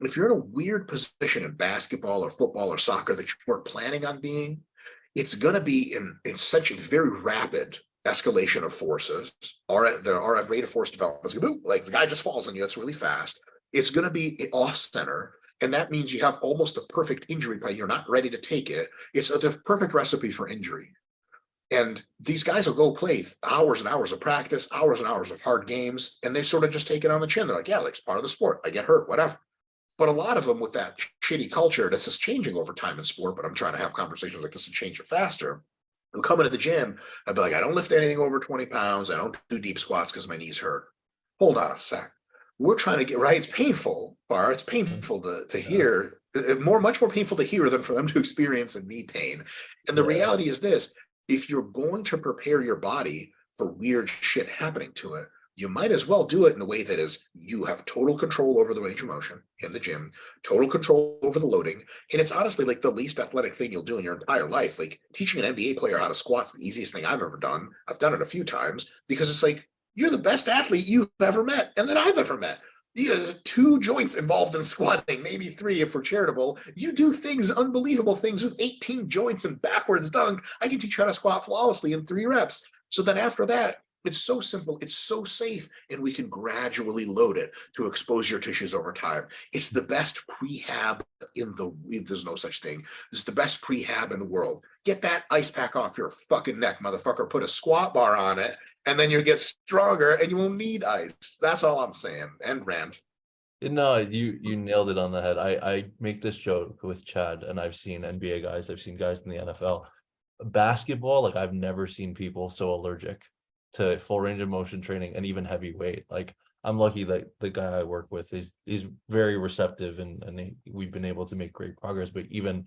If you're in a weird position in basketball or football or soccer that you weren't planning on being, it's going to be in such a very rapid escalation of forces. The RF rate of force development is boom, like the guy just falls on you. It's really fast. It's going to be off center. And that means you have almost a perfect injury play. You're not ready to take it. It's the perfect recipe for injury. And these guys will go play hours and hours of practice, hours and hours of hard games, and they sort of just take it on the chin. They're like, yeah, like it's part of the sport. I get hurt, whatever. But a lot of them with that shitty culture, this is changing over time in sport, but I'm trying to have conversations like this to change it faster. I'm coming to the gym. I'd be like, I don't lift anything over 20 pounds. I don't do deep squats because my knees hurt. Hold on a sec. We're trying to get right. It's painful, Bar. It's painful to hear. Much more painful to hear than for them to experience a knee pain. And the reality is this: if you're going to prepare your body for weird shit happening to it, you might as well do it in a way that is you have total control over the range of motion in the gym, total control over the loading. And it's honestly like the least athletic thing you'll do in your entire life. Like teaching an NBA player how to squat is the easiest thing I've ever done. I've done it a few times because it's like, you're the best athlete you've ever met and that I've ever met. 2 joints involved in squatting, maybe 3 if we're charitable. You do things, unbelievable things with 18 joints and backwards dunk. I can teach you how to squat flawlessly in 3 reps. So then after that, it's so simple, it's so safe, and we can gradually load it to expose your tissues over time. It's the best prehab there's no such thing. It's the best prehab in the world. Get that ice pack off your fucking neck, motherfucker. Put a squat bar on it, and then you get stronger and you won't need ice. That's all I'm saying. And rant. No, you nailed it on the head. I make this joke with Chad, and I've seen NBA guys, I've seen guys in the NFL. Basketball, like I've never seen people so allergic to full range of motion training and even heavy weight. Like I'm lucky that the guy I work with is very receptive, and we've been able to make great progress. But even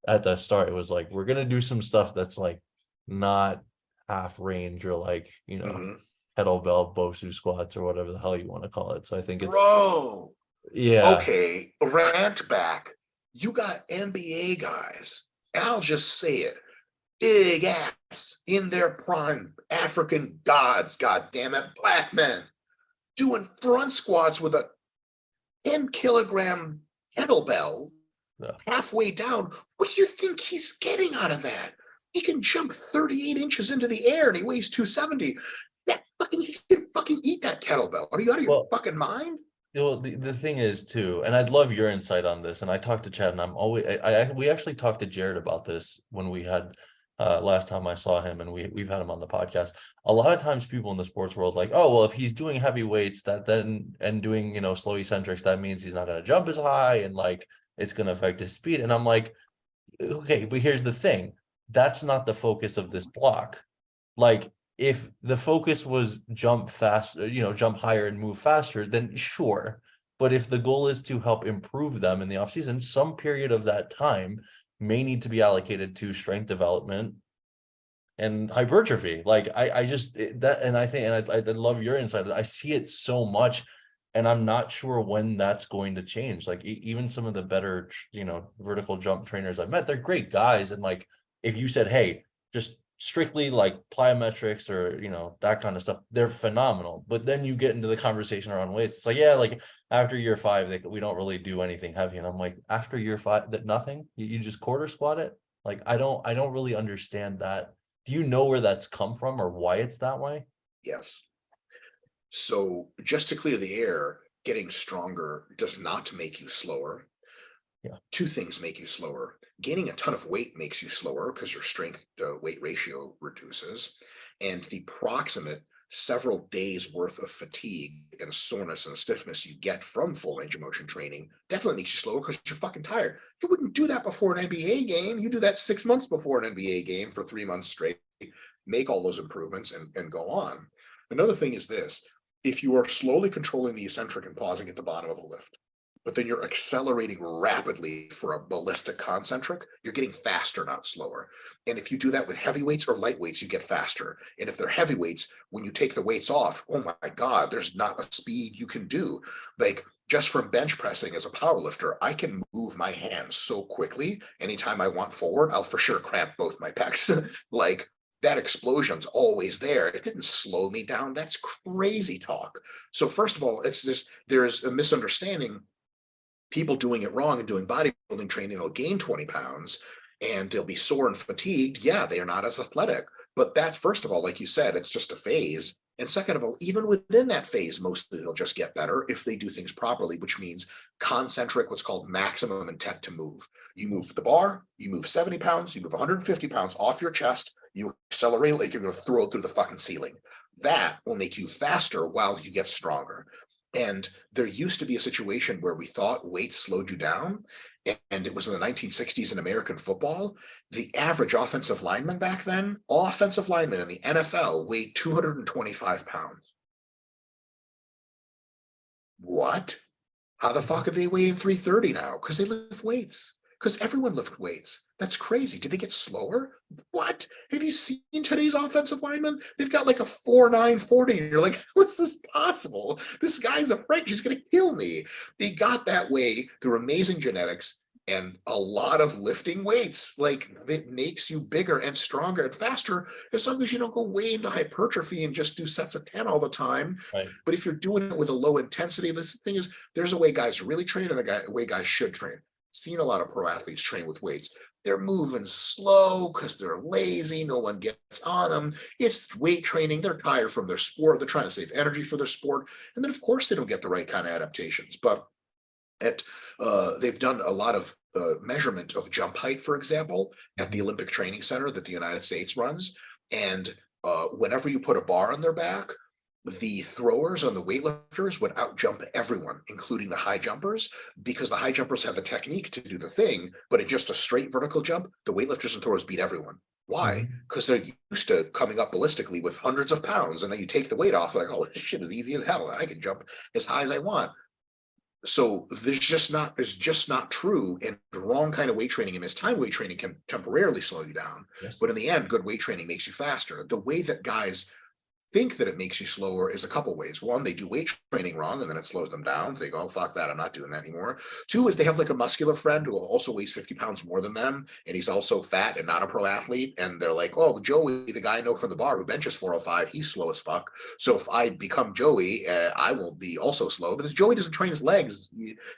at the start, it was like, we're gonna do some stuff that's like not half range, or like, kettlebell Bosu squats or whatever the hell you want to call it. So I think it's Bro. yeah. Okay, rant back. You got NBA guys, and I'll just say it, big ass in their prime, African gods, god damn it, black men, doing front squats with a 10-kilogram kettlebell halfway down. What do you think he's getting out of that? He can jump 38 inches into the air and he weighs 270. He can fucking eat that kettlebell. Are you out of your fucking mind? Well, the thing is too, and I'd love your insight on this. And I talked to Chad, and I'm always we actually talked to Jared about this when we had last time I saw him, and we've had him on the podcast. A lot of times people in the sports world like, oh well, if he's doing heavy weights and doing slow eccentrics, that means he's not going to jump as high, and like it's going to affect his speed. And I'm like, okay, but here's the thing, that's not the focus of this block. Like, if the focus was jump faster, jump higher and move faster, then sure. But if the goal is to help improve them in the off season, some period of that time may need to be allocated to strength development and hypertrophy. Like I love your insight. I see it so much, and I'm not sure when that's going to change. Like even some of the better, vertical jump trainers I've met, they're great guys. And like, if you said, hey, just strictly like plyometrics or that kind of stuff, they're phenomenal. But then you get into the conversation around weights, it's like, yeah, like after year 5 we don't really do anything heavy. And I'm like, after year 5, that nothing, you just quarter squat it? Like I don't really understand that. Do you know where that's come from or why it's that way? Yes. So just to clear the air, getting stronger does not make you slower. Yeah. 2 things make you slower. Gaining a ton of weight makes you slower because your strength to weight ratio reduces. And the proximate several days worth of fatigue and soreness and stiffness you get from full range of motion training definitely makes you slower because you're fucking tired. You wouldn't do that before an NBA game. You do that 6 months before an NBA game for 3 months straight, make all those improvements and go on. Another thing is this: if you are slowly controlling the eccentric and pausing at the bottom of a lift, but then you're accelerating rapidly for a ballistic concentric, you're getting faster, not slower. And if you do that with heavy weights or light weights, you get faster. And if they're heavy weights, when you take the weights off, oh my God, there's not a speed you can do. Like just from bench pressing as a power lifter, I can move my hands so quickly. Anytime I want forward, I'll for sure cramp both my pecs. Like that explosion's always there. It didn't slow me down. That's crazy talk. So first of all, it's just, there's a misunderstanding. People doing it wrong and doing bodybuilding training, they'll gain 20 pounds and they'll be sore and fatigued. Yeah, they are not as athletic. But that, first of all, like you said, it's just a phase. And second of all, even within that phase, mostly they'll just get better if they do things properly, which means concentric, what's called maximum intent to move. You move the bar, you move 70 pounds, you move 150 pounds off your chest, you accelerate like you're going to throw it through the fucking ceiling. That will make you faster while you get stronger. And there used to be a situation where we thought weight slowed you down. And it was in the 1960s in American football. The average offensive lineman back then, all offensive linemen in the NFL weighed 225 pounds. What? How the fuck are they weighing 330 now? Because they lift weights. Because everyone lifts weights. That's crazy. Did they get slower? What? Have you seen today's offensive linemen? They've got like a 4.9 40. And you're like, how is this possible? This guy's a French. He's going to kill me. They got that way through amazing genetics, And a lot of lifting weights, like, it makes you bigger and stronger and faster, as long as you don't go way into hypertrophy and just do sets of 10 all the time. Right. But if you're doing it with a low intensity, this thing is, there's a way guys really train and a way guys should train. Seen a lot of pro athletes train with weights. They're moving slow because they're lazy. No one gets on them. It's weight training. They're tired from their sport. They're trying to save energy for their sport. And then, of course, they don't get the right kind of adaptations. But they've done a lot of measurement of jump height, for example, at the Olympic Training Center that the United States runs. And whenever you put a bar on their back, the throwers and the weightlifters would outjump everyone, including the high jumpers, because the high jumpers have the technique to do the thing, but at just a straight vertical jump, the weightlifters and throwers beat everyone. Why? Because they're used to coming up ballistically with hundreds of pounds, and then you take the weight off, like, oh, this shit is easy as hell. I can jump as high as I want. So it's just not true. And the wrong kind of weight training and time weight training can temporarily slow you down. Yes. But in the end, good weight training makes you faster. The way that guys think that it makes you slower is a couple ways. One, they do weight training wrong and then it slows them down. They go, oh, fuck that, I'm not doing that anymore. Two is they have like a muscular friend who also weighs 50 pounds more than them, and he's also fat and not a pro athlete. And they're like, oh, Joey, the guy I know from the bar who benches 405, he's slow as fuck. So if I become Joey, I will be also slow, because Joey doesn't train his legs.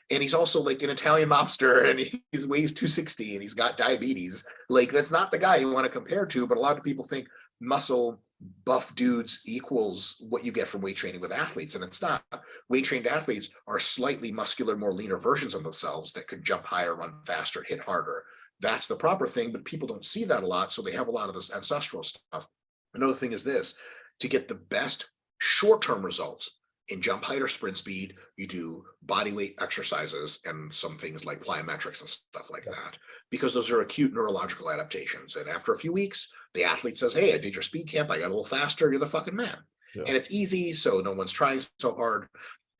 And he's also like an Italian mobster, and he weighs 260 and he's got diabetes. Like, that's not the guy you want to compare to. But a lot of people think muscle buff dudes equals what you get from weight training with athletes, and it's not. Weight trained athletes are slightly muscular, more leaner versions of themselves that could jump higher, run faster, hit harder. That's the proper thing, but people don't see that a lot, so they have a lot of this ancestral stuff. Another thing is this: to get the best short-term results in jump height or sprint speed, you do body weight exercises and some things like plyometrics and stuff like that, because those are acute neurological adaptations. And after a few weeks, the athlete says, hey, I did your speed camp, I got a little faster, you're the fucking man. And it's easy, so no one's trying so hard.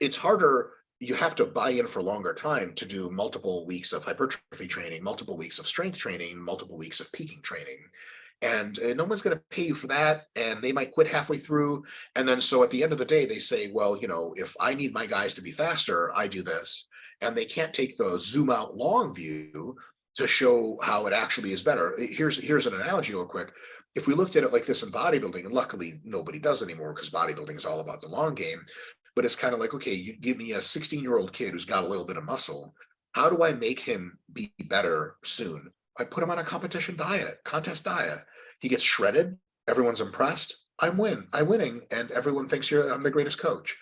It's harder. You have to buy in for longer time to do multiple weeks of hypertrophy training, multiple weeks of strength training, multiple weeks of peaking training. And no one's going to pay you for that, and they might quit halfway through. And then so at the end of the day, they say, well, if I need my guys to be faster, I do this. And they can't take the zoom out long view to show how it actually is better. Here's an analogy real quick. If we looked at it like this in bodybuilding, and luckily nobody does anymore because bodybuilding is all about the long game, but it's kind of like, okay, you give me a 16-year-old kid who's got a little bit of muscle. How do I make him be better soon? I put him on a contest diet. He gets shredded. Everyone's impressed. I'm winning, and everyone thinks I'm the greatest coach.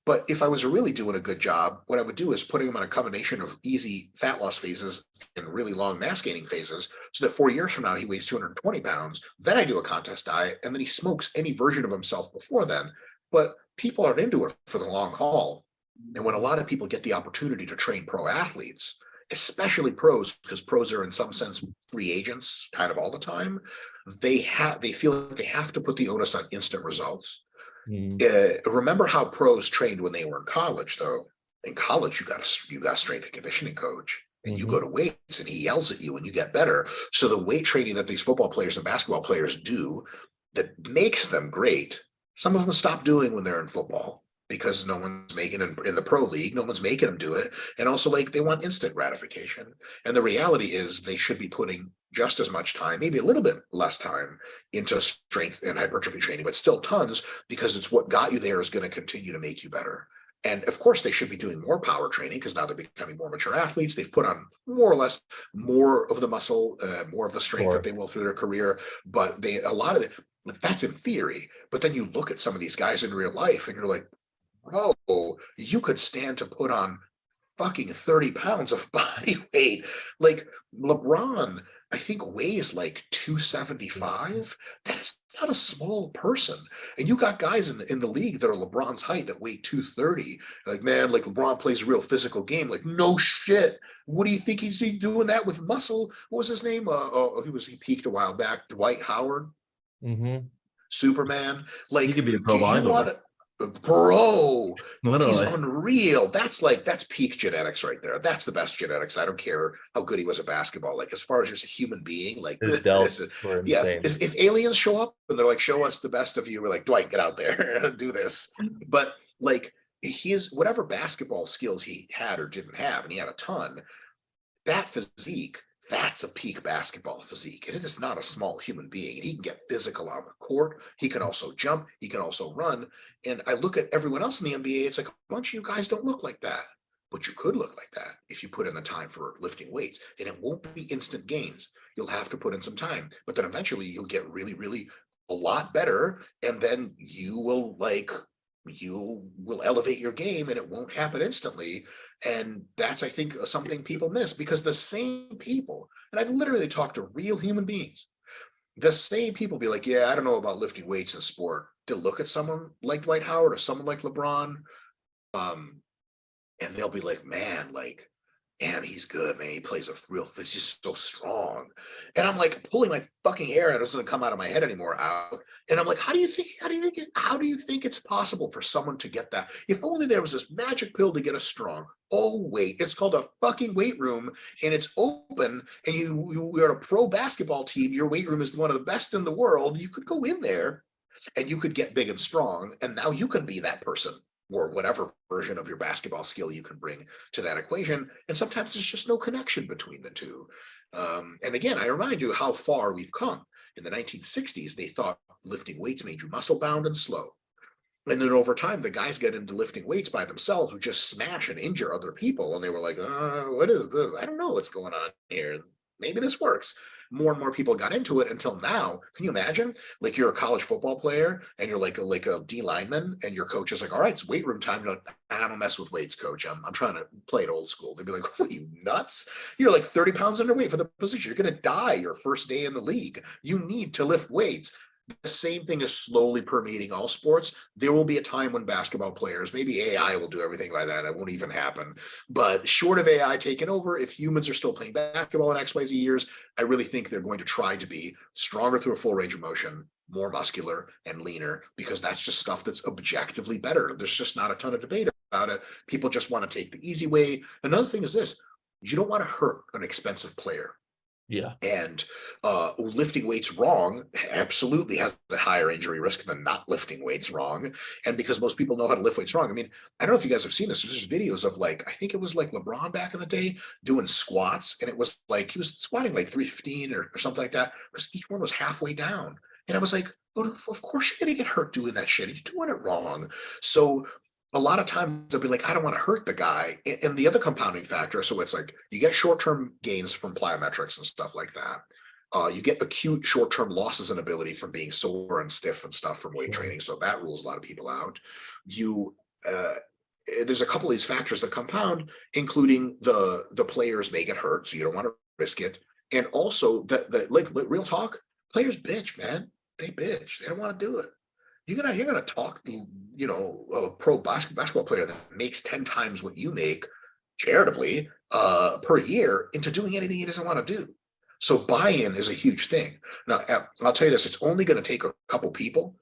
But if I was really doing a good job, what I would do is putting him on a combination of easy fat loss phases and really long mass gaining phases, so that 4 years from now, he weighs 220 pounds. Then I do a contest diet, and then he smokes any version of himself before then. But people aren't into it for the long haul. And when a lot of people get the opportunity to train pro athletes, especially pros, because pros are in some sense free agents kind of all the time, they feel like they have to put the onus on instant results. Remember how pros trained when they were in college, though. In college, you got a strength and conditioning coach, and you go to weights and he yells at you and you get better. So the weight training that these football players and basketball players do that makes them great, some of them stop doing when they're in football, because no one's making it in the pro league. No one's making them do it. And also, like, they want instant gratification. And the reality is they should be putting just as much time, maybe a little bit less time, into strength and hypertrophy training, but still tons, because it's what got you there is going to continue to make you better. And of course, they should be doing more power training, because now they're becoming more mature athletes. They've put on more or less more of the muscle, more of the strength that they will through their career. But a lot of it, that's in theory. But then you look at some of these guys in real life and you're like, bro, you could stand to put on fucking 30 pounds of body weight. Like LeBron, I think, weighs like 275. That's not a small person. And you got guys in the league that are LeBron's height that weigh 230. Like, man, like LeBron plays a real physical game. Like, no shit. What do you think he's doing that with muscle? What was his name? He peaked a while back. Dwight Howard. Superman. Like, he could be a pro bodybuilder. Bro, literally, he's unreal. That's peak genetics right there. That's the best genetics. I don't care how good he was at basketball. Like, as far as just a human being, like, his delts were insane. If aliens show up and they're like, show us the best of you, we're like, Dwight, get out there and do this. But like, his whatever basketball skills he had or didn't have, and he had a ton, that physique, that's a peak basketball physique. And it is not a small human being. And he can get physical on the court. He can also jump. He can also run. And I look at everyone else in the NBA. It's like a bunch of you guys don't look like that. But you could look like that if you put in the time for lifting weights. And it won't be instant gains. You'll have to put in some time. But then eventually you'll get really, really a lot better. And then you will elevate your game, and it won't happen instantly. And that's, I think, something people miss, because the same people, and I've literally talked to real human beings, the same people be like, yeah, I don't know about lifting weights in sport. To look at someone like Dwight Howard or someone like LeBron, and they'll be like, man, like, damn, he's good, man. He plays he's just so strong. And I'm like pulling my fucking hair out. It doesn't come out of my head anymore out. And I'm like, how do you think it's possible for someone to get that? If only there was this magic pill to get us strong. Oh, wait, it's called a fucking weight room, and it's open, and you're a pro basketball team. Your weight room is one of the best in the world. You could go in there and you could get big and strong. And now you can be that person, or whatever version of your basketball skill you can bring to that equation. And sometimes there's just no connection between the two. And again, I remind you how far we've come. In the 1960s, they thought lifting weights made you muscle bound and slow. And then over time, the guys get into lifting weights by themselves, would just smash and injure other people. And they were like, what is this? I don't know what's going on here. Maybe this works. More and more people got into it until now. Can you imagine? Like, you're a college football player and you're like a D lineman, and your coach is like, all right, it's weight room time. You're like, I don't mess with weights, coach. I'm trying to play it old school. They'd be like, what are you, nuts? You're like 30 pounds underweight for the position. You're going to die your first day in the league. You need to lift weights. The same thing is slowly permeating all sports. There will be a time when basketball players, maybe AI will do everything by then. It won't even happen. But short of AI taking over, if humans are still playing basketball in XYZ years, I really think they're going to try to be stronger through a full range of motion, more muscular and leaner, because that's just stuff that's objectively better. There's just not a ton of debate about it. People just want to take the easy way. Another thing is this: you don't want to hurt an expensive player. Yeah. And lifting weights wrong absolutely has a higher injury risk than not lifting weights wrong. And because most people know how to lift weights wrong. I mean, I don't know if you guys have seen this. There's just videos of, like, I think it was like LeBron back in the day doing squats. And it was like, he was squatting like 315 or something like that, because each one was halfway down. And I was like, well, of course you're going to get hurt doing that shit. You're doing it wrong. So a lot of times I'll be like, I don't want to hurt the guy. And the other compounding factor, so it's like you get short-term gains from plyometrics and stuff like that. You get acute short-term losses in ability from being sore and stiff and stuff from weight training. So that rules a lot of people out. There's a couple of these factors that compound, including the players may get hurt, so you don't want to risk it. And also like real talk, players bitch, man. They bitch. They don't want to do it. You're gonna talk, a pro basketball player that makes 10 times what you make charitably per year into doing anything he doesn't want to do. So buy-in is a huge thing. Now, I'll tell you this: it's only going to take a couple people,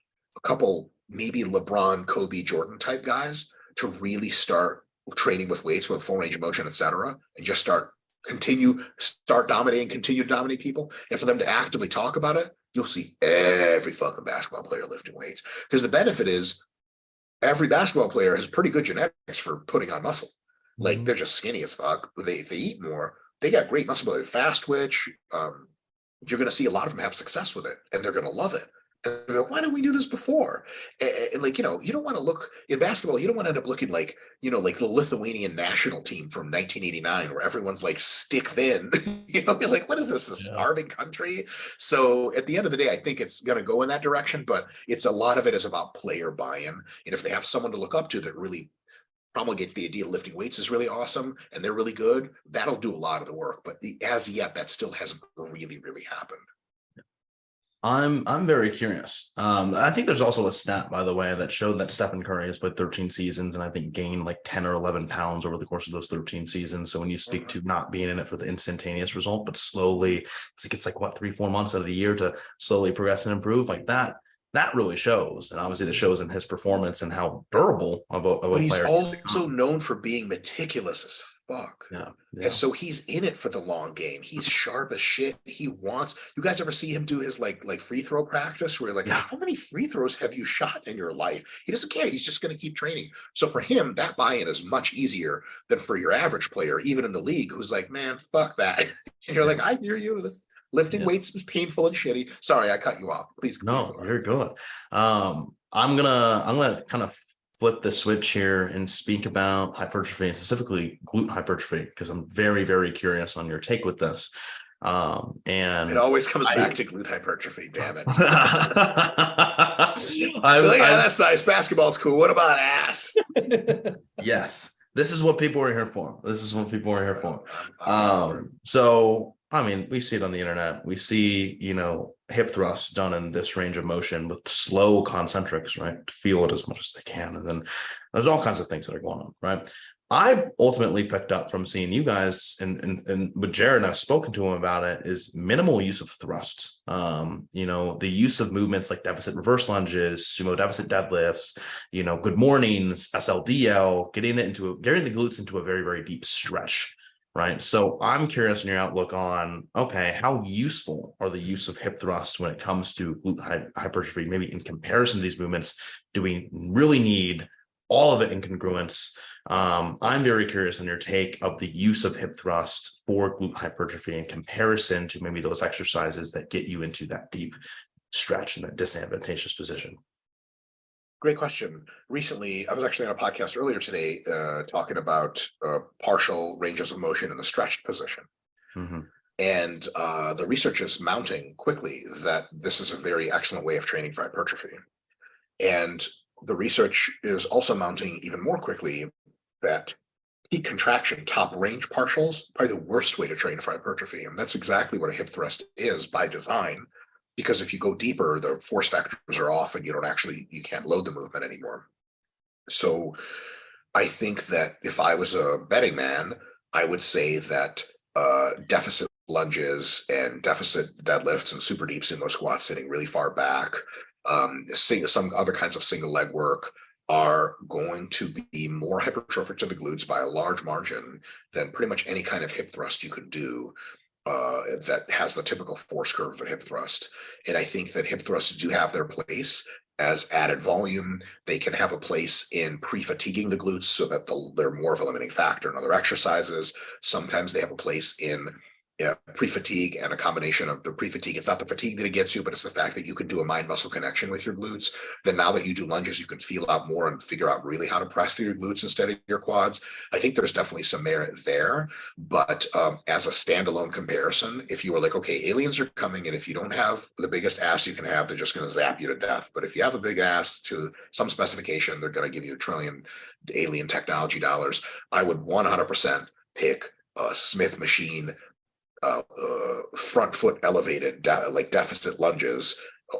maybe LeBron, Kobe, Jordan type guys, to really start training with weights, with full range of motion, etc., and just start dominating, continue to dominate people. And for them to actively talk about it, you'll see every fucking basketball player lifting weights. Because the benefit is every basketball player has pretty good genetics for putting on muscle. Like, they're just skinny as fuck. If they eat more, they got great muscle, fast twitch. You're going to see a lot of them have success with it, and they're going to love it. And they're like, why didn't we do this before? And like, you don't want to look in basketball. You don't want to end up looking like, like the Lithuanian national team from 1989, where everyone's like stick thin. You're like, what is this? A starving country? So at the end of the day, I think it's going to go in that direction. But a lot of it is about player buy-in. And if they have someone to look up to that really promulgates the idea of lifting weights is really awesome, and they're really good, that'll do a lot of the work. But as yet, that still hasn't really, really happened. I'm very curious. I think there's also a stat, by the way, that showed that Stephen Curry has played 13 seasons and I think gained like 10 or 11 pounds over the course of those 13 seasons. So when you speak to not being in it for the instantaneous result, but slowly, it's like what, 3-4 months out of the year to slowly progress and improve, like that really shows. And obviously that shows in his performance and how durable of a but he's player. also known for being meticulous as fuck. Yeah. And so he's in it for the long game. He's sharp as shit. He wants, you guys ever see him do his like free throw practice where you're like, Yeah. how many free throws have you shot in your life? He doesn't care. He's just going to keep training. So for him, that buy-in is much easier than for your average player, even in the league, who's like, man, fuck that. And you're like, I hear you. This lifting weights is painful and shitty. Sorry, I cut you off. Please. No, you're good. I'm gonna kind of flip the switch here and speak about hypertrophy and specifically glute hypertrophy, because I'm very, very curious on your take with this. And it always comes back to glute hypertrophy. Damn it. That's nice. Basketball's cool. What about ass? Yes. This is what people are here for. So, I mean, we see it on the internet. We see, hip thrusts done in this range of motion with slow concentrics, right? To feel it as much as they can. And then there's all kinds of things that are going on, right? I've ultimately picked up from seeing you guys and with Jared, and I've spoken to him about it, is minimal use of thrusts. The use of movements like deficit reverse lunges, sumo deficit deadlifts, good mornings, SLDL, getting the glutes into a very, very deep stretch. Right. So I'm curious in your outlook on, okay, how useful are the use of hip thrusts when it comes to glute hypertrophy? Maybe in comparison to these movements, do we really need all of it in congruence? I'm very curious on your take of the use of hip thrust for glute hypertrophy in comparison to maybe those exercises that get you into that deep stretch and that disadvantageous position. Great question. Recently, I was actually on a podcast earlier today talking about partial ranges of motion in the stretched position. Mm-hmm. And the research is mounting quickly that this is a very excellent way of training for hypertrophy. And the research is also mounting even more quickly that peak contraction, top range partials, probably the worst way to train for hypertrophy. And that's exactly what a hip thrust is by design. Because if you go deeper, the force factors are off and you can't load the movement anymore. So I think that if I was a betting man, I would say that deficit lunges and deficit deadlifts and super deep sumo squats sitting really far back, some other kinds of single leg work are going to be more hypertrophic to the glutes by a large margin than pretty much any kind of hip thrust you could do. That has the typical force curve of a hip thrust. And I think that hip thrusts do have their place as added volume. They can have a place in pre-fatiguing the glutes so that they're more of a limiting factor in other exercises. Sometimes they have a place in pre-fatigue and a combination of the pre-fatigue. It's not the fatigue that it gets you, but it's the fact that you can do a mind-muscle connection with your glutes. Then now that you do lunges, you can feel out more and figure out really how to press through your glutes instead of your quads. I think there's definitely some merit there. But as a standalone comparison, if you were like, okay, aliens are coming, and if you don't have the biggest ass you can have, they're just going to zap you to death. But if you have a big ass to some specification, they're going to give you $1 trillion alien technology dollars. I would 100% pick a Smith machine front foot elevated like deficit lunges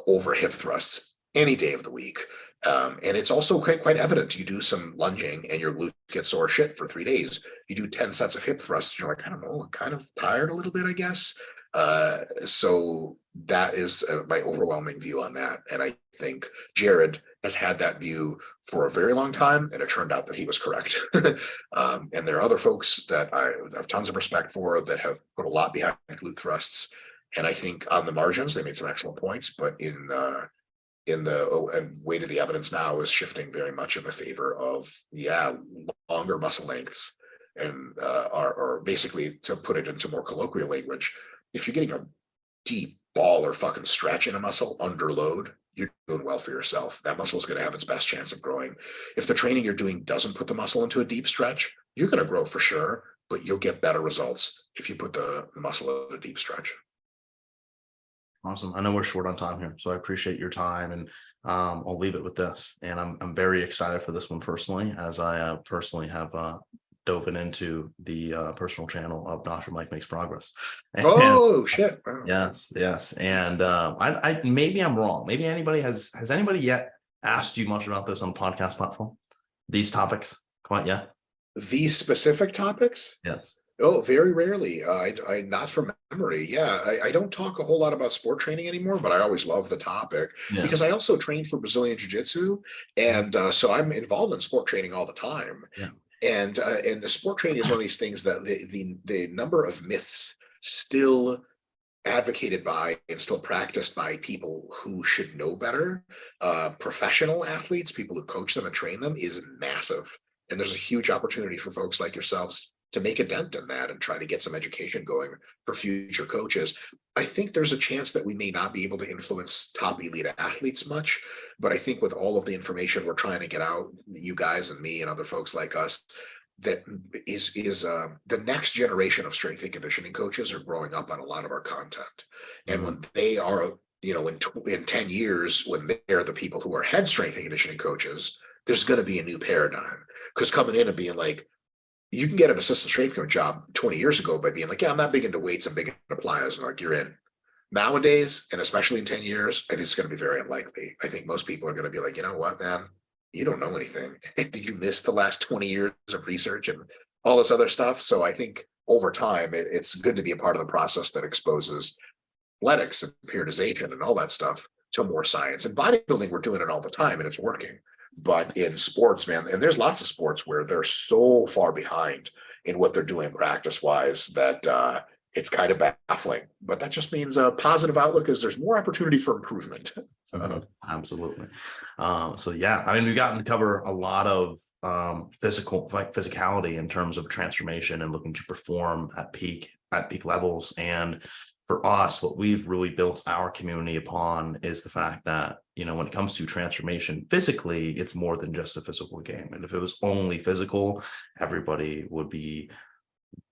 over hip thrusts any day of the week. And it's also quite evident. You do some lunging and your glutes get sore shit for 3 days. You do 10 sets of hip thrusts, you're like, I don't know, I'm kind of tired a little bit, I guess. So that is my overwhelming view on that. And I think Jared has had that view for a very long time, and it turned out that he was correct. And there are other folks that I have tons of respect for that have put a lot behind glute thrusts. And I think on the margins, they made some excellent points, but and weight of the evidence now is shifting very much in the favor of, longer muscle lengths. And are basically, to put it into more colloquial language, if you're getting a deep ball or fucking stretch in a muscle under load, you're doing well for yourself. That muscle is going to have its best chance of growing. If the training you're doing doesn't put the muscle into a deep stretch, you're going to grow for sure, but you'll get better results if you put the muscle in a deep stretch. Awesome. I know we're short on time here, so I appreciate your time, and I'll leave it with this. And I'm very excited for this one personally, as I personally have dove into the personal channel of Dr. Mike Makes Progress. Shit! Wow. Yes. And I maybe I'm wrong. Maybe has anybody yet asked you much about this on the podcast platform? These topics, come on, yeah. These specific topics? Yes. Oh, very rarely. I not from memory. Yeah, I don't talk a whole lot about sport training anymore, but I always love the topic because I also train for Brazilian Jiu-Jitsu, and so I'm involved in sport training all the time. Yeah. And the sport training is one of these things that the number of myths still advocated by and still practiced by people who should know better, professional athletes, people who coach them and train them, is massive. And there's a huge opportunity for folks like yourselves to make a dent in that and try to get some education going for future coaches. I think there's a chance that we may not be able to influence top elite athletes much, but I think with all of the information we're trying to get out, you guys and me and other folks like us, that is the next generation of strength and conditioning coaches are growing up on a lot of our content. And when they are, in 10 years, when they're the people who are head strength and conditioning coaches, there's going to be a new paradigm. Because coming in and being like, you can get an assistant strength coach job 20 years ago by being like, yeah, I'm not big into weights, I'm big into plyos, and like, you're in. Nowadays, and especially in 10 years, I think it's going to be very unlikely. I think most people are going to be like, you know what, man, you don't know anything. Did you miss the last 20 years of research and all this other stuff? So I think over time, it's good to be a part of the process that exposes athletics and periodization and all that stuff to more science. And bodybuilding, we're doing it all the time and it's working. But in sports, man, and there's lots of sports where they're so far behind in what they're doing practice-wise that it's kind of baffling. But that just means a positive outlook is there's more opportunity for improvement. Absolutely. So yeah, I mean, we've gotten to cover a lot of physicality in terms of transformation and looking to perform at peak levels. And for us, what we've really built our community upon is the fact that, when it comes to transformation physically, it's more than just a physical game. And if it was only physical, everybody would be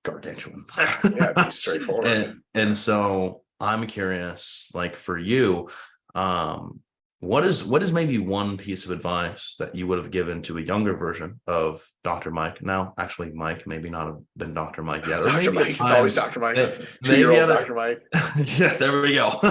gargantuan. Yeah, it'd be straightforward. And so I'm curious, like for you, what is maybe one piece of advice that you would have given to a younger version of Dr. Mike? Now, actually, Mike maybe not have been Dr. Mike yet. Dr. Mike, it's always Dr. Mike. Maybe 2-year-old Dr. Mike. Yeah, there we go.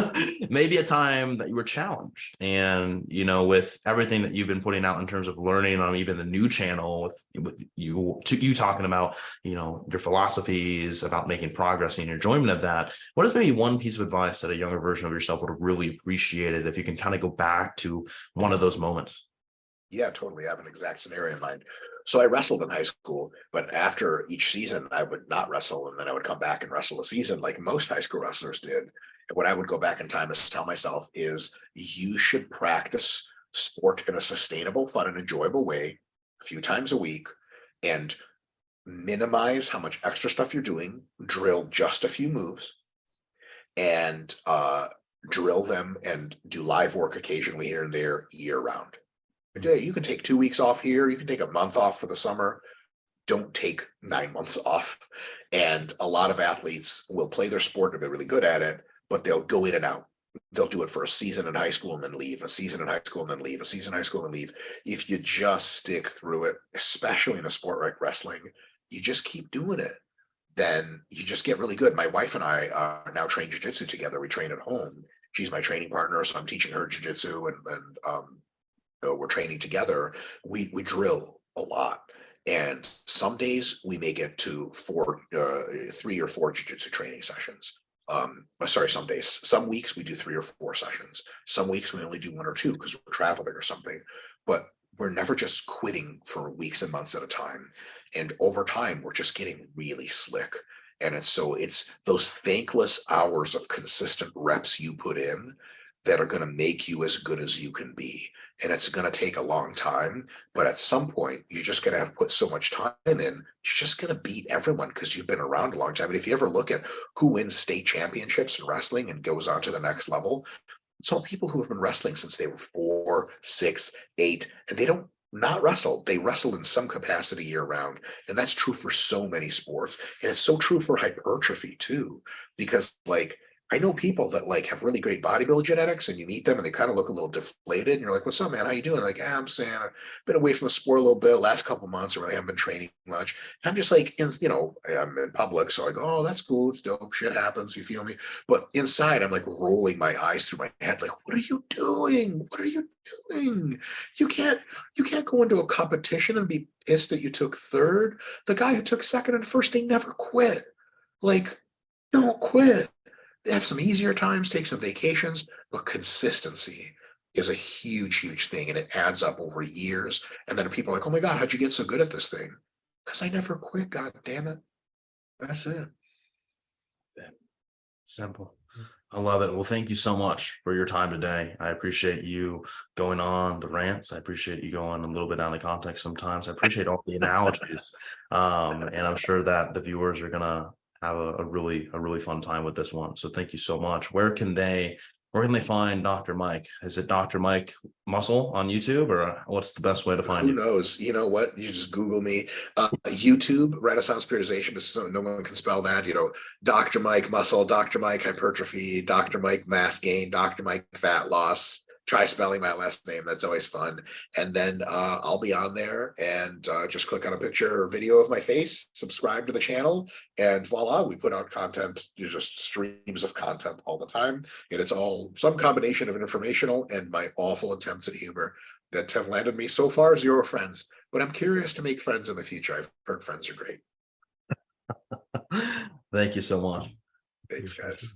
Maybe a time that you were challenged, and with everything that you've been putting out in terms of learning on even the new channel, with you talking about your philosophies about making progress and your enjoyment of that. What is maybe one piece of advice that a younger version of yourself would have really appreciated if you can kind of go back to one of those moments? Yeah, totally. I have an exact scenario in mind. So I wrestled in high school, but after each season, I would not wrestle. And then I would come back and wrestle a season like most high school wrestlers did. And what I would go back in time to tell myself is you should practice sport in a sustainable, fun, and enjoyable way a few times a week and minimize how much extra stuff you're doing, drill just a few moves, and drill them and do live work occasionally here and there year round. You can take 2 weeks off here. You can take a month off for the summer. Don't take 9 months off. And a lot of athletes will play their sport and be really good at it, but they'll go in and out. They'll do it for a season in high school and then leave, a season in high school and then leave, a season in high school and leave. If you just stick through it, especially in a sport like wrestling, you just keep doing it, then you just get really good. My wife and I are now train jiu-jitsu together. We train at home. She's my training partner, so I'm teaching her jiu-jitsu and we're training together. We drill a lot. And some days we may get to 3 or 4 jiu-jitsu training sessions. Some days, some weeks we do 3 or 4 sessions. Some weeks we only do 1 or 2 because we're traveling or something, but we're never just quitting for weeks and months at a time. And over time, we're just getting really slick. And it's those thankless hours of consistent reps you put in that are going to make you as good as you can be. And it's going to take a long time, but at some point, you're just going to have put so much time in, you're just going to beat everyone because you've been around a long time. And if you ever look at who wins state championships in wrestling and goes on to the next level, it's all people who have been wrestling since they were 4, 6, 8, and they don't not wrestle. They wrestle in some capacity year round. And that's true for so many sports. And it's so true for hypertrophy too, because I know people that have really great bodybuilding genetics, and you meet them and they kind of look a little deflated and you're like, what's up, man? How you doing? I'm saying I've been away from the sport a little bit last couple of months. I really haven't been training much. And I'm just I'm in public. So I go, oh, that's cool. It's dope. Shit happens. You feel me? But inside I'm rolling my eyes through my head. What are you doing? What are you doing? You can't go into a competition and be pissed that you took third. The guy who took second and first, they never quit. Don't quit. They have some easier times, take some vacations, but consistency is a huge, huge thing. And it adds up over years. And then people are like, oh my God, how'd you get so good at this thing? Because I never quit, god damn it. That's it. Simple. I love it. Well, thank you so much for your time today. I appreciate you going on the rants. I appreciate you going a little bit out of context sometimes. I appreciate all the analogies. And I'm sure that the viewers are gonna have a really fun time with this one. So thank you so much. Where can they find Dr. Mike? Is it Dr. Mike Muscle on YouTube, or what's the best way to find Who you? knows? You know what? You just Google me. YouTube, Renaissance Periodization, so no one can spell that. You know, Dr. Mike Muscle, Dr. Mike Hypertrophy, Dr. Mike Mass Gain, Dr. Mike Fat Loss. Try spelling my last name. That's always fun. And then I'll be on there, and just click on a picture or video of my face, subscribe to the channel, and voila, we put out content, just streams of content all the time. And it's all some combination of informational and my awful attempts at humor that have landed me so far 0 friends. But I'm curious to make friends in the future. I've heard friends are great. Thank you so much. Thanks, guys.